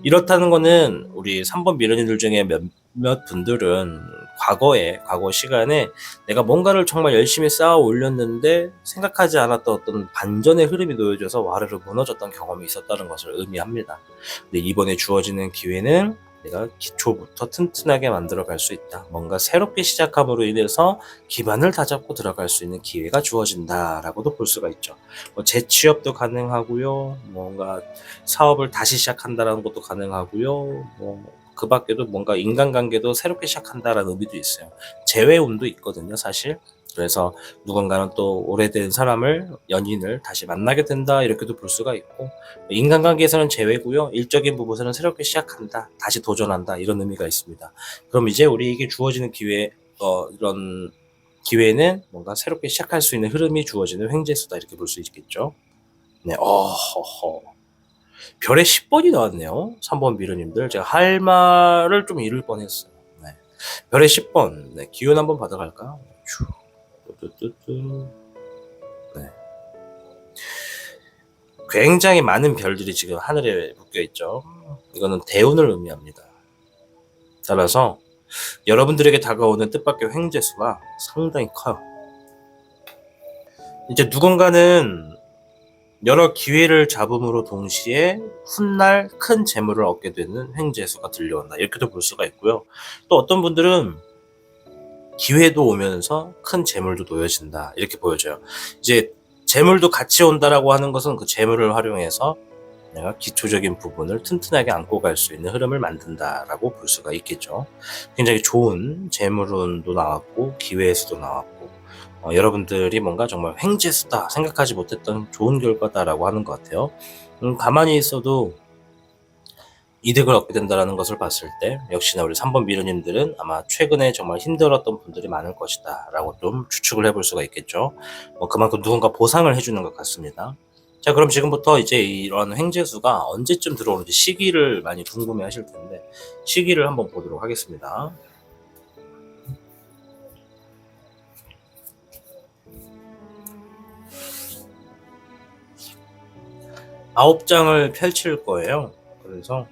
이렇다는 거는 우리 3번 미련이들 중에 몇몇 분들은 과거 시간에 내가 뭔가를 정말 열심히 쌓아 올렸는데 생각하지 않았던 어떤 반전의 흐름이 놓여져서 와르르 무너졌던 경험이 있었다는 것을 의미합니다. 근데 이번에 주어지는 기회는 내가 기초부터 튼튼하게 만들어 갈 수 있다. 뭔가 새롭게 시작함으로 인해서 기반을 다잡고 들어갈 수 있는 기회가 주어진다라고도 볼 수가 있죠. 재취업도 가능하고요. 뭔가 사업을 다시 시작한다라는 것도 가능하고요. 그 밖에도 뭔가 인간관계도 새롭게 시작한다라는 의미도 있어요. 재회운도 있거든요, 사실. 그래서 누군가는 또 오래된 연인을 다시 만나게 된다 이렇게도 볼 수가 있고 인간관계에서는 재회고요. 일적인 부분에서는 새롭게 시작한다, 다시 도전한다 이런 의미가 있습니다. 그럼 이제 우리에게 주어지는 이런 기회는 뭔가 새롭게 시작할 수 있는 흐름이 주어지는 횡재수다 이렇게 볼 수 있겠죠. 네, 별에 10번이 나왔네요. 3번 미르님들. 제가 할 말을 좀 잃을 뻔했어요. 네. 별에 10번. 네, 기운 한번 받아갈까? 네. 굉장히 많은 별들이 지금 하늘에 묶여 있죠. 이거는 대운을 의미합니다. 따라서 여러분들에게 다가오는 뜻밖의 횡재수가 상당히 커요. 이제 누군가는 여러 기회를 잡음으로 동시에 훗날 큰 재물을 얻게 되는 횡재수가 들려온다. 이렇게도 볼 수가 있고요. 또 어떤 분들은 기회도 오면서 큰 재물도 놓여진다. 이렇게 보여져요. 이제 재물도 같이 온다라고 하는 것은 그 재물을 활용해서 내가 기초적인 부분을 튼튼하게 안고 갈 수 있는 흐름을 만든다라고 볼 수가 있겠죠. 굉장히 좋은 재물운도 나왔고 기회의 수도 나왔고 여러분들이 뭔가 정말 횡재수다 생각하지 못했던 좋은 결과다라고 하는 것 같아요. 가만히 있어도 이득을 얻게 된다는 것을 봤을 때 역시나 우리 3번 미르님들은 아마 최근에 정말 힘들었던 분들이 많을 것이다 라고 좀 추측을 해볼 수가 있겠죠. 그만큼 누군가 보상을 해주는 것 같습니다. 자, 그럼 지금부터 이제 이런 횡재수가 언제쯤 들어오는지 시기를 많이 궁금해 하실 텐데 시기를 한번 보도록 하겠습니다. 아홉 장을 펼칠 거예요. 그래서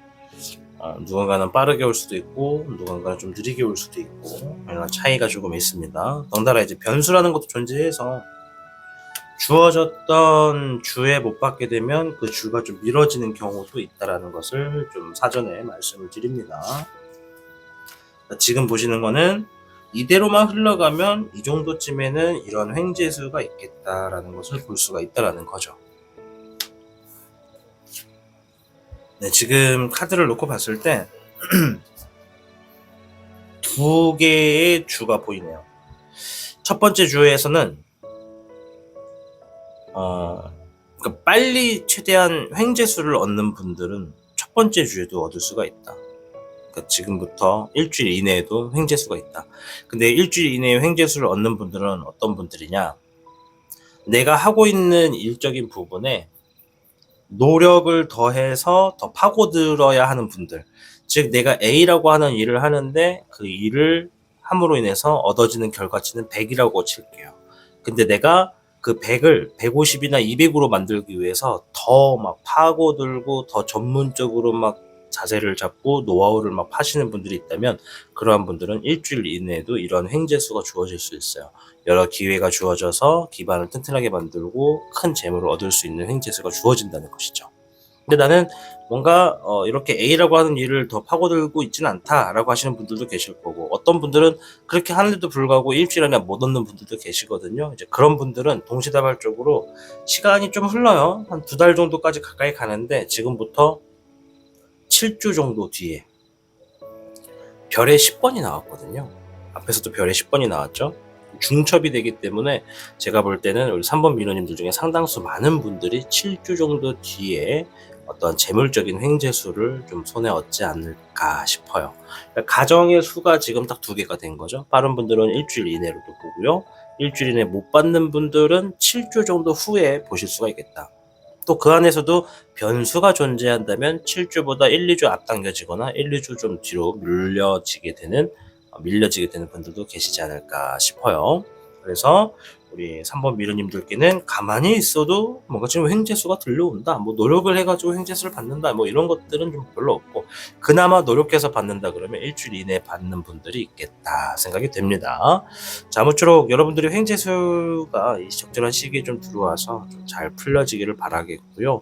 누군가는 빠르게 올 수도 있고 누군가는 좀 느리게 올 수도 있고 이런 차이가 조금 있습니다. 덩달아 이제 변수라는 것도 존재해서 주어졌던 주에 못 받게 되면 그 주가 좀 미뤄지는 경우도 있다라는 것을 좀 사전에 말씀을 드립니다. 지금 보시는 거는 이대로만 흘러가면 이 정도쯤에는 이런 횡재수가 있겠다라는 것을 볼 수가 있다라는 거죠. 네, 지금 카드를 놓고 봤을 때 두 개의 주가 보이네요. 첫 번째 주에서는 그러니까 빨리 최대한 횡재수를 얻는 분들은 첫 번째 주에도 얻을 수가 있다. 그러니까 지금부터 일주일 이내에도 횡재수가 있다. 근데 일주일 이내에 횡재수를 얻는 분들은 어떤 분들이냐? 내가 하고 있는 일적인 부분에 노력을 더해서 더 파고들어야 하는 분들. 즉 내가 A라고 하는 일을 하는데 그 일을 함으로 인해서 얻어지는 결과치는 100이라고 칠게요. 근데 내가 그 100을 150이나 200으로 만들기 위해서 더 막 파고들고 더 전문적으로 막 자세를 잡고 노하우를 막 파시는 분들이 있다면 그러한 분들은 일주일 이내에도 이런 횡재수가 주어질 수 있어요. 여러 기회가 주어져서 기반을 튼튼하게 만들고 큰 재물을 얻을 수 있는 횡재수가 주어진다는 것이죠. 근데 나는 뭔가 이렇게 A라고 하는 일을 더 파고들고 있지는 않다라고 하시는 분들도 계실 거고, 어떤 분들은 그렇게 하는데도 불구하고 일주일 안에 못 얻는 분들도 계시거든요. 이제 그런 분들은 동시다발적으로 시간이 좀 흘러요. 한 2달 정도까지 가까이 가는데 지금부터 7주 정도 뒤에 별의 10번이 나왔거든요. 앞에서도 별의 10번이 나왔죠. 중첩이 되기 때문에 제가 볼 때는 우리 3번 민호님들 중에 상당수 많은 분들이 7주 정도 뒤에 어떤 재물적인 횡재수를 좀 손에 얻지 않을까 싶어요. 그러니까 가정의 수가 지금 딱 2개가 된 거죠. 빠른 분들은 일주일 이내로도 보고요. 일주일 이내 못 받는 분들은 7주 정도 후에 보실 수가 있겠다. 또 그 안에서도 변수가 존재한다면 7주보다 1, 2주 앞당겨지거나 1, 2주 좀 뒤로 밀려지게 되는 분들도 계시지 않을까 싶어요. 그래서 우리 3번 미르님들께는 가만히 있어도 뭔가 지금 횡재수가 들려온다, 뭐 노력을 해가지고 횡재수를 받는다, 뭐 이런 것들은 좀 별로 없고, 그나마 노력해서 받는다 그러면 일주일 이내에 받는 분들이 있겠다 생각이 됩니다. 자, 아무쪼록 여러분들이 횡재수가 이 적절한 시기에 좀 들어와서 좀 잘 풀려지기를 바라겠고요.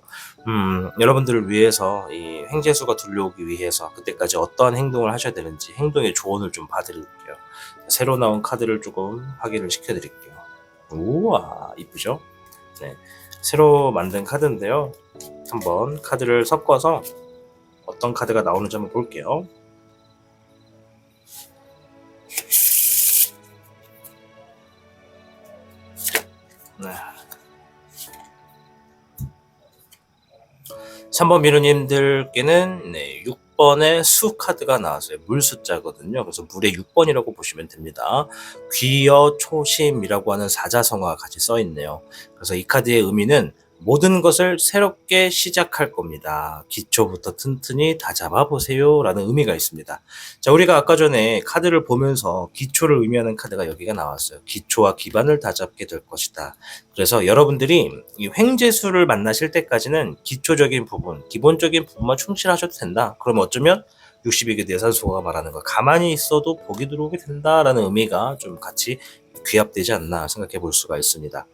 여러분들을 위해서 이 횡재수가 들려오기 위해서 그때까지 어떠한 행동을 하셔야 되는지 행동의 조언을 좀 봐드릴게요. 새로 나온 카드를 조금 확인을 시켜드릴게요. 우와, 이쁘죠? 네, 새로 만든 카드인데요. 한번 카드를 섞어서 어떤 카드가 나오는지 한번 볼게요. 네. 3번 미루님들께는 6번의 수 카드가 나왔어요. 물 숫자거든요. 그래서 물의 6번이라고 보시면 됩니다. 귀여 초심이라고 하는 사자성어가 같이 써 있네요. 그래서 이 카드의 의미는 모든 것을 새롭게 시작할 겁니다. 기초부터 튼튼히 다 잡아보세요 라는 의미가 있습니다. 자, 우리가 아까 전에 카드를 보면서 기초를 의미하는 카드가 여기가 나왔어요. 기초와 기반을 다 잡게 될 것이다. 그래서 여러분들이 이 횡재수를 만나실 때까지는 기초적인 부분, 기본적인 부분만 충실하셔도 된다. 그럼 어쩌면 62개 내산수가 말하는 거 가만히 있어도 복이 들어오게 된다라는 의미가 좀 같이 귀합되지 않나 생각해 볼 수가 있습니다.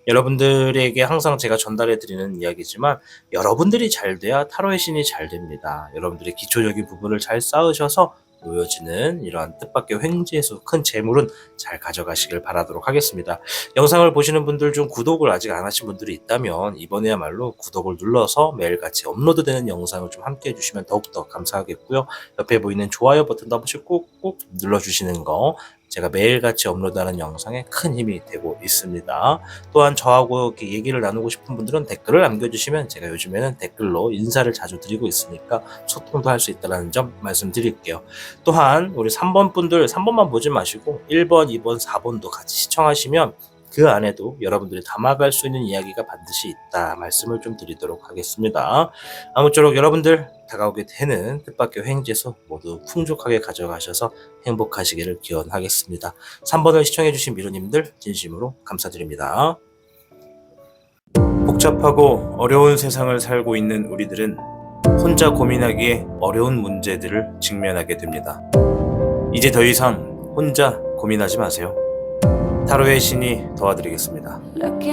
여러분들에게 항상 제가 전달해 드리는 이야기지만 여러분들이 잘 돼야 타로의 신이 잘 됩니다. 여러분들의 기초적인 부분을 잘 쌓으셔서 놓여지는 이러한 뜻밖의 횡재수 큰 재물은 잘 가져가시길 바라도록 하겠습니다. 영상을 보시는 분들 중 구독을 아직 안 하신 분들이 있다면 이번에야말로 구독을 눌러서 매일같이 업로드되는 영상을 좀 함께 해주시면 더욱더 감사하겠고요. 옆에 보이는 좋아요 버튼도 한 번씩 꾹꾹 눌러주시는 거 제가 매일같이 업로드하는 영상에 큰 힘이 되고 있습니다. 또한 저하고 이렇게 얘기를 나누고 싶은 분들은 댓글을 남겨주시면 제가 요즘에는 댓글로 인사를 자주 드리고 있으니까 소통도 할 수 있다는 점 말씀드릴게요. 또한 우리 3번 분들 3번만 보지 마시고 1번, 2번, 4번도 같이 시청하시면 그 안에도 여러분들이 담아갈 수 있는 이야기가 반드시 있다 말씀을 좀 드리도록 하겠습니다. 아무쪼록 여러분들 다가오게 되는 뜻밖의 횡재수 모두 풍족하게 가져가셔서 행복하시기를 기원하겠습니다. 3번을 시청해주신 미로님들 진심으로 감사드립니다. 복잡하고 어려운 세상을 살고 있는 우리들은 혼자 고민하기에 어려운 문제들을 직면하게 됩니다. 이제 더 이상 혼자 고민하지 마세요. 타로의 신이 도와드리겠습니다.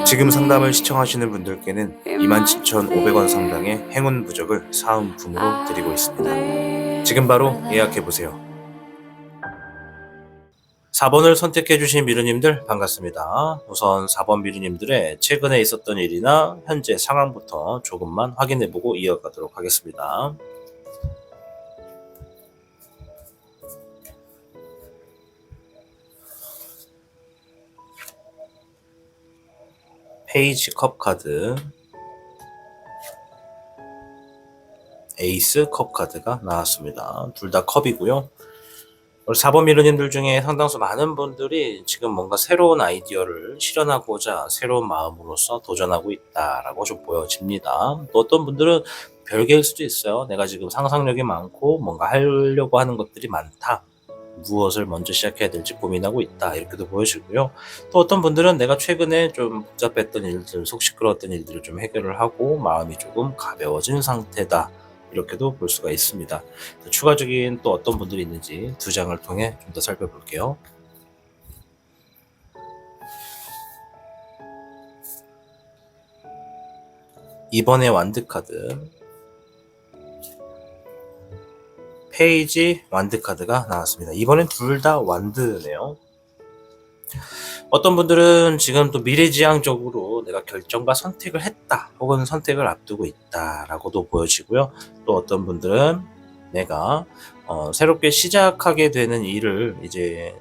지금 상담을 시청하시는 분들께는 27,500원 상당의 행운 부적을 사은품으로 드리고 있습니다. 지금 바로 예약해보세요. 4번을 선택해주신 미르님들 반갑습니다. 우선 4번 미르님들의 최근에 있었던 일이나 현재 상황부터 조금만 확인해보고 이어가도록 하겠습니다. 페이지 컵 카드, 에이스 컵 카드가 나왔습니다. 둘 다 컵이고요. 우리 4번 미르님들 중에 상당수 많은 분들이 지금 뭔가 새로운 아이디어를 실현하고자 새로운 마음으로서 도전하고 있다라고 좀 보여집니다. 또 어떤 분들은 별개일 수도 있어요. 내가 지금 상상력이 많고 뭔가 하려고 하는 것들이 많다. 무엇을 먼저 시작해야 될지 고민하고 있다. 이렇게도 보여지고요. 또 어떤 분들은 내가 최근에 좀 복잡했던 일들, 속 시끄러웠던 일들을 좀 해결을 하고 마음이 조금 가벼워진 상태다. 이렇게도 볼 수가 있습니다. 추가적인 또 어떤 분들이 있는지 두 장을 통해 좀 더 살펴볼게요. 이번에 완드 카드, 페이지 완드 카드가 나왔습니다. 이번엔 둘 다 완드네요. 어떤 분들은 지금 또 미래지향적으로 내가 결정과 선택을 했다 혹은 선택을 앞두고 있다 라고도 보여지고요. 또 어떤 분들은 내가 새롭게 시작하게 되는 일을 이제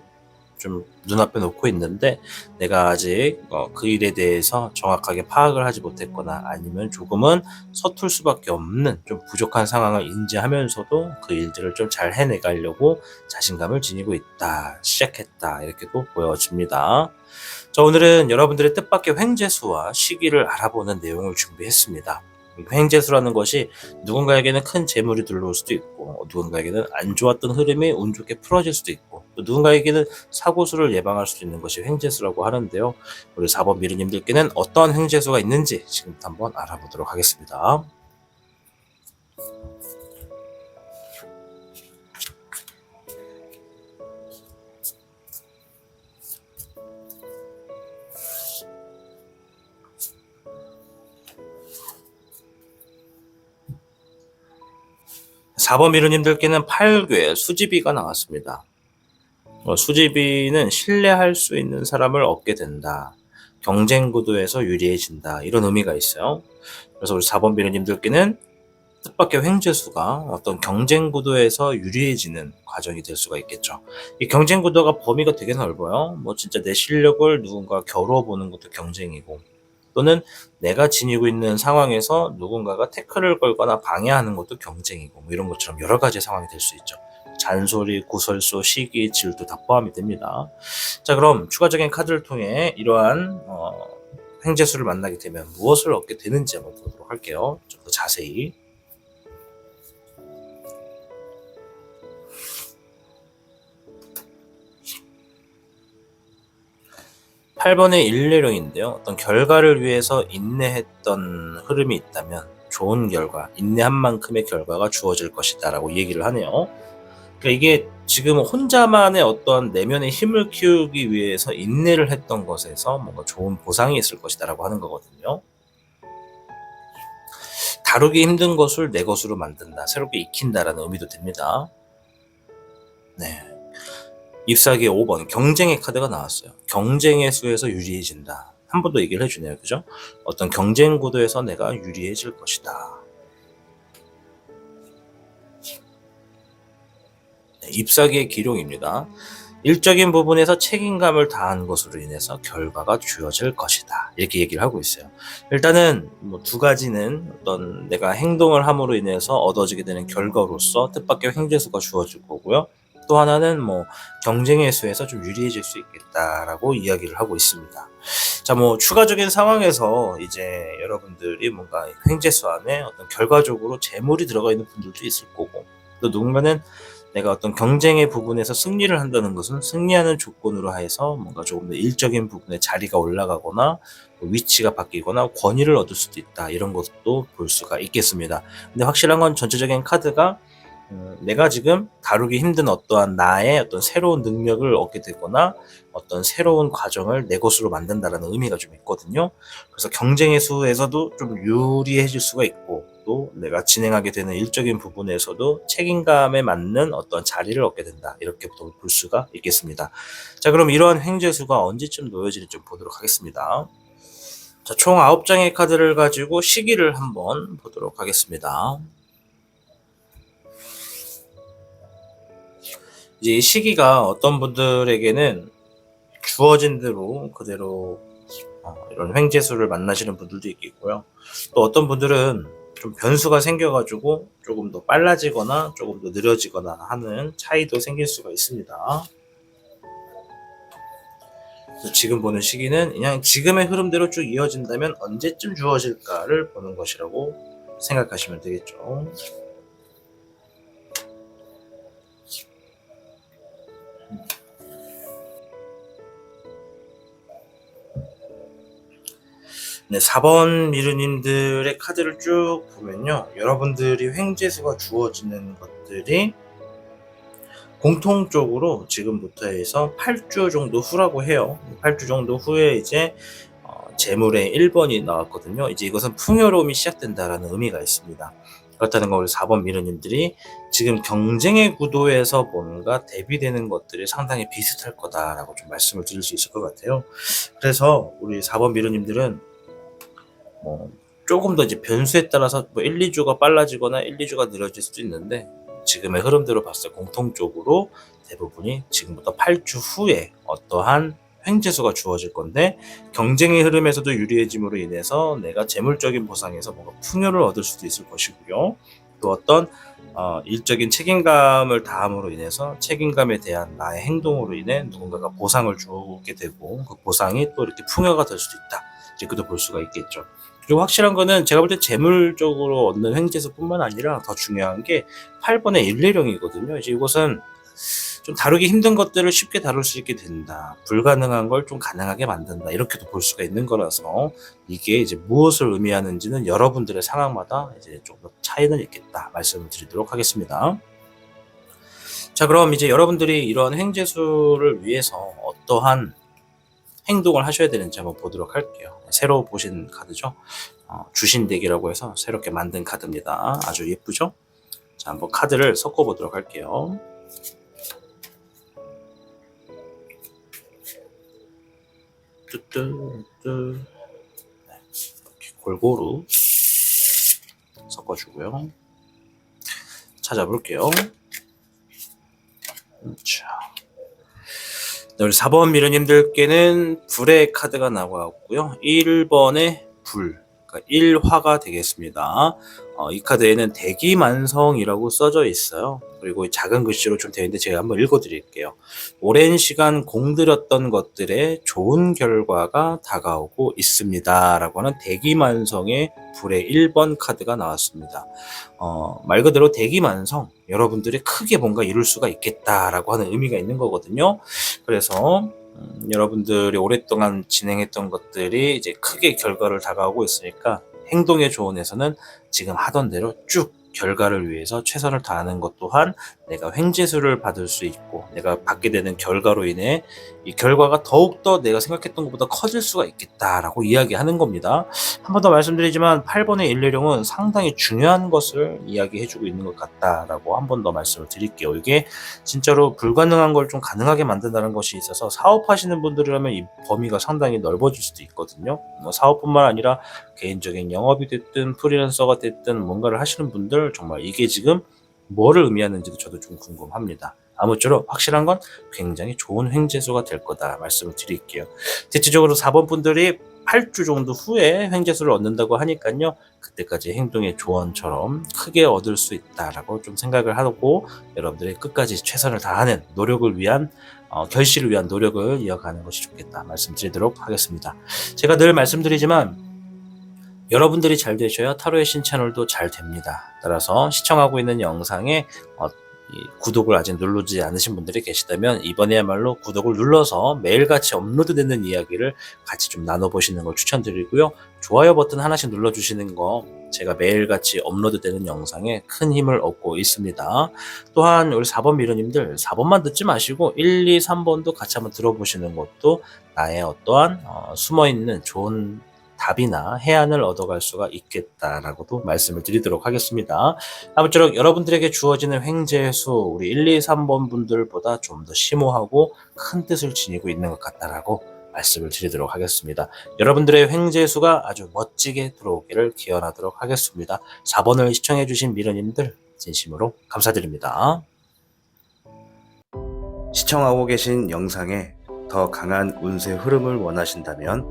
좀 눈앞에 놓고 있는데 내가 아직 그 일에 대해서 정확하게 파악을 하지 못했거나 아니면 조금은 서툴 수밖에 없는 좀 부족한 상황을 인지하면서도 그 일들을 좀 잘 해내가려고 자신감을 지니고 있다, 시작했다 이렇게도 보여집니다. 자, 오늘은 여러분들의 뜻밖의 횡재수와 시기를 알아보는 내용을 준비했습니다. 횡재수라는 것이 누군가에게는 큰 재물이 들러올 수도 있고 누군가에게는 안 좋았던 흐름이 운 좋게 풀어질 수도 있고 또 누군가에게는 사고수를 예방할 수 있는 것이 횡재수라고 하는데요. 우리 4번 미르님들께는 어떤 횡재수가 있는지 지금부터 한번 알아보도록 하겠습니다. 4번 미르님들께는 8괴 수지비가 나왔습니다. 수지비는 신뢰할 수 있는 사람을 얻게 된다. 경쟁 구도에서 유리해진다. 이런 의미가 있어요. 그래서 우리 4번 미르님들께는 뜻밖의 횡재수가 어떤 경쟁 구도에서 유리해지는 과정이 될 수가 있겠죠. 이 경쟁 구도가 범위가 되게 넓어요. 뭐 진짜 내 실력을 누군가 겨뤄보는 것도 경쟁이고 또는 내가 지니고 있는 상황에서 누군가가 태클을 걸거나 방해하는 것도 경쟁이고 뭐 이런 것처럼 여러 가지 상황이 될 수 있죠. 잔소리, 구설수, 시기, 질투 다 포함이 됩니다. 자, 그럼 추가적인 카드를 통해 이러한 횡재수를 만나게 되면 무엇을 얻게 되는지 한번 보도록 할게요. 좀 더 자세히. 8번의 일례령인데요. 어떤 결과를 위해서 인내했던 흐름이 있다면 좋은 결과, 인내한 만큼의 결과가 주어질 것이다 라고 얘기를 하네요. 그러니까 이게 지금 혼자만의 어떤 내면의 힘을 키우기 위해서 인내를 했던 것에서 뭔가 좋은 보상이 있을 것이다 라고 하는 거거든요. 다루기 힘든 것을 내 것으로 만든다, 새롭게 익힌다라는 의미도 됩니다. 네. 잎사귀의 5번 경쟁의 카드가 나왔어요. 경쟁의 수에서 유리해진다. 한 번 더 얘기를 해주네요. 그죠? 어떤 경쟁 구도에서 내가 유리해질 것이다. 네, 잎사귀의 기룡입니다. 일적인 부분에서 책임감을 다한 것으로 인해서 결과가 주어질 것이다. 이렇게 얘기를 하고 있어요. 일단은 뭐 두 가지는 어떤 내가 행동을 함으로 인해서 얻어지게 되는 결과로서 뜻밖의 횡재수가 주어질 거고요. 또 하나는 뭐 경쟁의 수에서 좀 유리해질 수 있겠다라고 이야기를 하고 있습니다. 자, 뭐 추가적인 상황에서 이제 여러분들이 뭔가 횡재수 안에 어떤 결과적으로 재물이 들어가 있는 분들도 있을 거고 또 누군가는 내가 어떤 경쟁의 부분에서 승리를 한다는 것은 승리하는 조건으로 해서 뭔가 조금 더 일적인 부분에 자리가 올라가거나 위치가 바뀌거나 권위를 얻을 수도 있다. 이런 것도 볼 수가 있겠습니다. 근데 확실한 건 전체적인 카드가 내가 지금 다루기 힘든 어떠한 나의 어떤 새로운 능력을 얻게 되거나 어떤 새로운 과정을 내 것으로 만든다라는 의미가 좀 있거든요. 그래서 경쟁의 수에서도 좀 유리해질 수가 있고 또 내가 진행하게 되는 일적인 부분에서도 책임감에 맞는 어떤 자리를 얻게 된다. 이렇게 볼 수가 있겠습니다. 자, 그럼 이러한 횡재수가 언제쯤 놓여지는지 좀 보도록 하겠습니다. 자, 총 9장의 카드를 가지고 시기를 한번 보도록 하겠습니다. 이제 이 시기가 어떤 분들에게는 주어진 대로 그대로 이런 횡재수를 만나시는 분들도 있겠고요. 또 어떤 분들은 좀 변수가 생겨가지고 조금 더 빨라지거나 조금 더 느려지거나 하는 차이도 생길 수가 있습니다. 지금 보는 시기는 그냥 지금의 흐름대로 쭉 이어진다면 언제쯤 주어질까를 보는 것이라고 생각하시면 되겠죠. 네, 4번 미르님들의 카드를 쭉 보면요. 여러분들이 횡재수가 주어지는 것들이 공통적으로 지금부터 해서 8주 정도 후라고 해요. 8주 정도 후에 이제 재물의 1번이 나왔거든요. 이제 이것은 풍요로움이 시작된다라는 의미가 있습니다. 그렇다는 걸 4번 미르님들이 지금 경쟁의 구도에서 뭔가 대비되는 것들이 상당히 비슷할 거다라고 좀 말씀을 드릴 수 있을 것 같아요. 그래서 우리 4번 미르님들은 조금 더 이제 변수에 따라서 1, 2주가 빨라지거나 1, 2주가 느려질 수도 있는데 지금의 흐름대로 봤을 때 공통적으로 대부분이 지금부터 8주 후에 어떠한 횡재수가 주어질 건데 경쟁의 흐름에서도 유리해짐으로 인해서 내가 재물적인 보상에서 뭔가 풍요를 얻을 수도 있을 것이고요. 또 어떤 일적인 책임감을 다함으로 인해서 책임감에 대한 나의 행동으로 인해 누군가가 보상을 주게 되고 그 보상이 또 이렇게 풍요가 될 수도 있다. 이렇게도 볼 수가 있겠죠. 그리고 확실한 거는 제가 볼 때 재물적으로 얻는 횡재수뿐만 아니라 더 중요한 게 8번의 일례령이거든요. 이제 이것은 좀 다루기 힘든 것들을 쉽게 다룰 수 있게 된다. 불가능한 걸 좀 가능하게 만든다. 이렇게도 볼 수가 있는 거라서 이게 이제 무엇을 의미하는지는 여러분들의 상황마다 이제 조금 차이는 있겠다. 말씀을 드리도록 하겠습니다. 자, 그럼 이제 여러분들이 이런 횡재수를 위해서 어떠한 행동을 하셔야 되는지 한번 보도록 할게요. 새로 보신 카드죠. 주신덱이라고 해서 새롭게 만든 카드입니다. 아주 예쁘죠? 자, 한번 카드를 섞어 보도록 할게요. 뚜뚜뚜. 이렇게 골고루 섞어주고요. 찾아볼게요. 자, 우리 4번 미르님들께는 불의 카드가 나왔고요. 1번에 불, 그러니까 1화가 되겠습니다. 이 카드에는 대기만성이라고 써져 있어요. 그리고 작은 글씨로 좀 되어 있는데 제가 한번 읽어드릴게요. 오랜 시간 공들였던 것들에 좋은 결과가 다가오고 있습니다. 라고 하는 대기만성의 불의 1번 카드가 나왔습니다. 말 그대로 대기만성, 여러분들이 크게 뭔가 이룰 수가 있겠다라고 하는 의미가 있는 거거든요. 그래서 여러분들이 오랫동안 진행했던 것들이 이제 크게 결과를 다가오고 있으니까 행동의 조언에서는 지금 하던 대로 쭉 결과를 위해서 최선을 다하는 것 또한 내가 횡재수를 받을 수 있고 내가 받게 되는 결과로 인해 이 결과가 더욱더 내가 생각했던 것보다 커질 수가 있겠다라고 이야기하는 겁니다. 한 번 더 말씀드리지만 8번의 일례령은 상당히 중요한 것을 이야기해주고 있는 것 같다라고 한 번 더 말씀을 드릴게요. 이게 진짜로 불가능한 걸 좀 가능하게 만든다는 것이 있어서 사업하시는 분들이라면 이 범위가 상당히 넓어질 수도 있거든요. 사업뿐만 아니라 개인적인 영업이 됐든 프리랜서가 됐든 뭔가를 하시는 분들 정말 이게 지금 뭐를 의미하는지도 저도 좀 궁금합니다. 아무쪼록 확실한 건 굉장히 좋은 횡재수가 될 거다 말씀을 드릴게요. 대체적으로 4번 분들이 8주 정도 후에 횡재수를 얻는다고 하니까요. 그때까지 행동의 조언처럼 크게 얻을 수 있다라고 좀 생각을 하고 여러분들이 끝까지 최선을 다하는 노력을 위한 결실을 위한 노력을 이어가는 것이 좋겠다 말씀드리도록 하겠습니다. 제가 늘 말씀드리지만 여러분들이 잘 되셔야 타로의 신 채널도 잘 됩니다. 따라서 시청하고 있는 영상에 구독을 아직 누르지 않으신 분들이 계시다면 이번에야말로 구독을 눌러서 매일같이 업로드되는 이야기를 같이 좀 나눠보시는 걸 추천드리고요. 좋아요 버튼 하나씩 눌러주시는 거 제가 매일같이 업로드되는 영상에 큰 힘을 얻고 있습니다. 또한 우리 4번 미르님들 4번만 듣지 마시고 1, 2, 3번도 같이 한번 들어보시는 것도 나의 어떠한 숨어있는 좋은 답이나 해안을 얻어갈 수가 있겠다라고도 말씀을 드리도록 하겠습니다. 아무쪼록 여러분들에게 주어지는 횡재수 우리 1, 2, 3번 분들보다 좀 더 심오하고 큰 뜻을 지니고 있는 것 같다라고 말씀을 드리도록 하겠습니다. 여러분들의 횡재수가 아주 멋지게 들어오기를 기원하도록 하겠습니다. 4번을 시청해주신 미르님들 진심으로 감사드립니다. 시청하고 계신 영상에 더 강한 운세 흐름을 원하신다면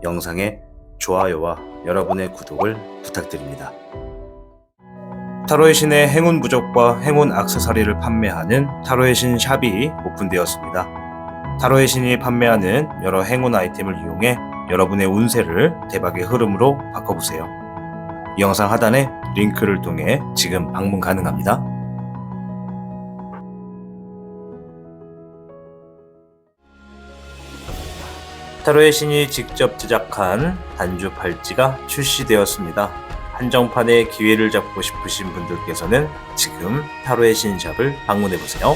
영상에 좋아요와 여러분의 구독을 부탁드립니다. 타로의 신의 행운 부적과 행운 액세서리를 판매하는 타로의 신 샵이 오픈되었습니다. 타로의 신이 판매하는 여러 행운 아이템을 이용해 여러분의 운세를 대박의 흐름으로 바꿔보세요. 이 영상 하단에 링크를 통해 지금 방문 가능합니다. 타로의 신이 직접 제작한 단주 팔찌가 출시되었습니다. 한정판의 기회를 잡고 싶으신 분들께서는 지금 타로의 신샵을 방문해보세요.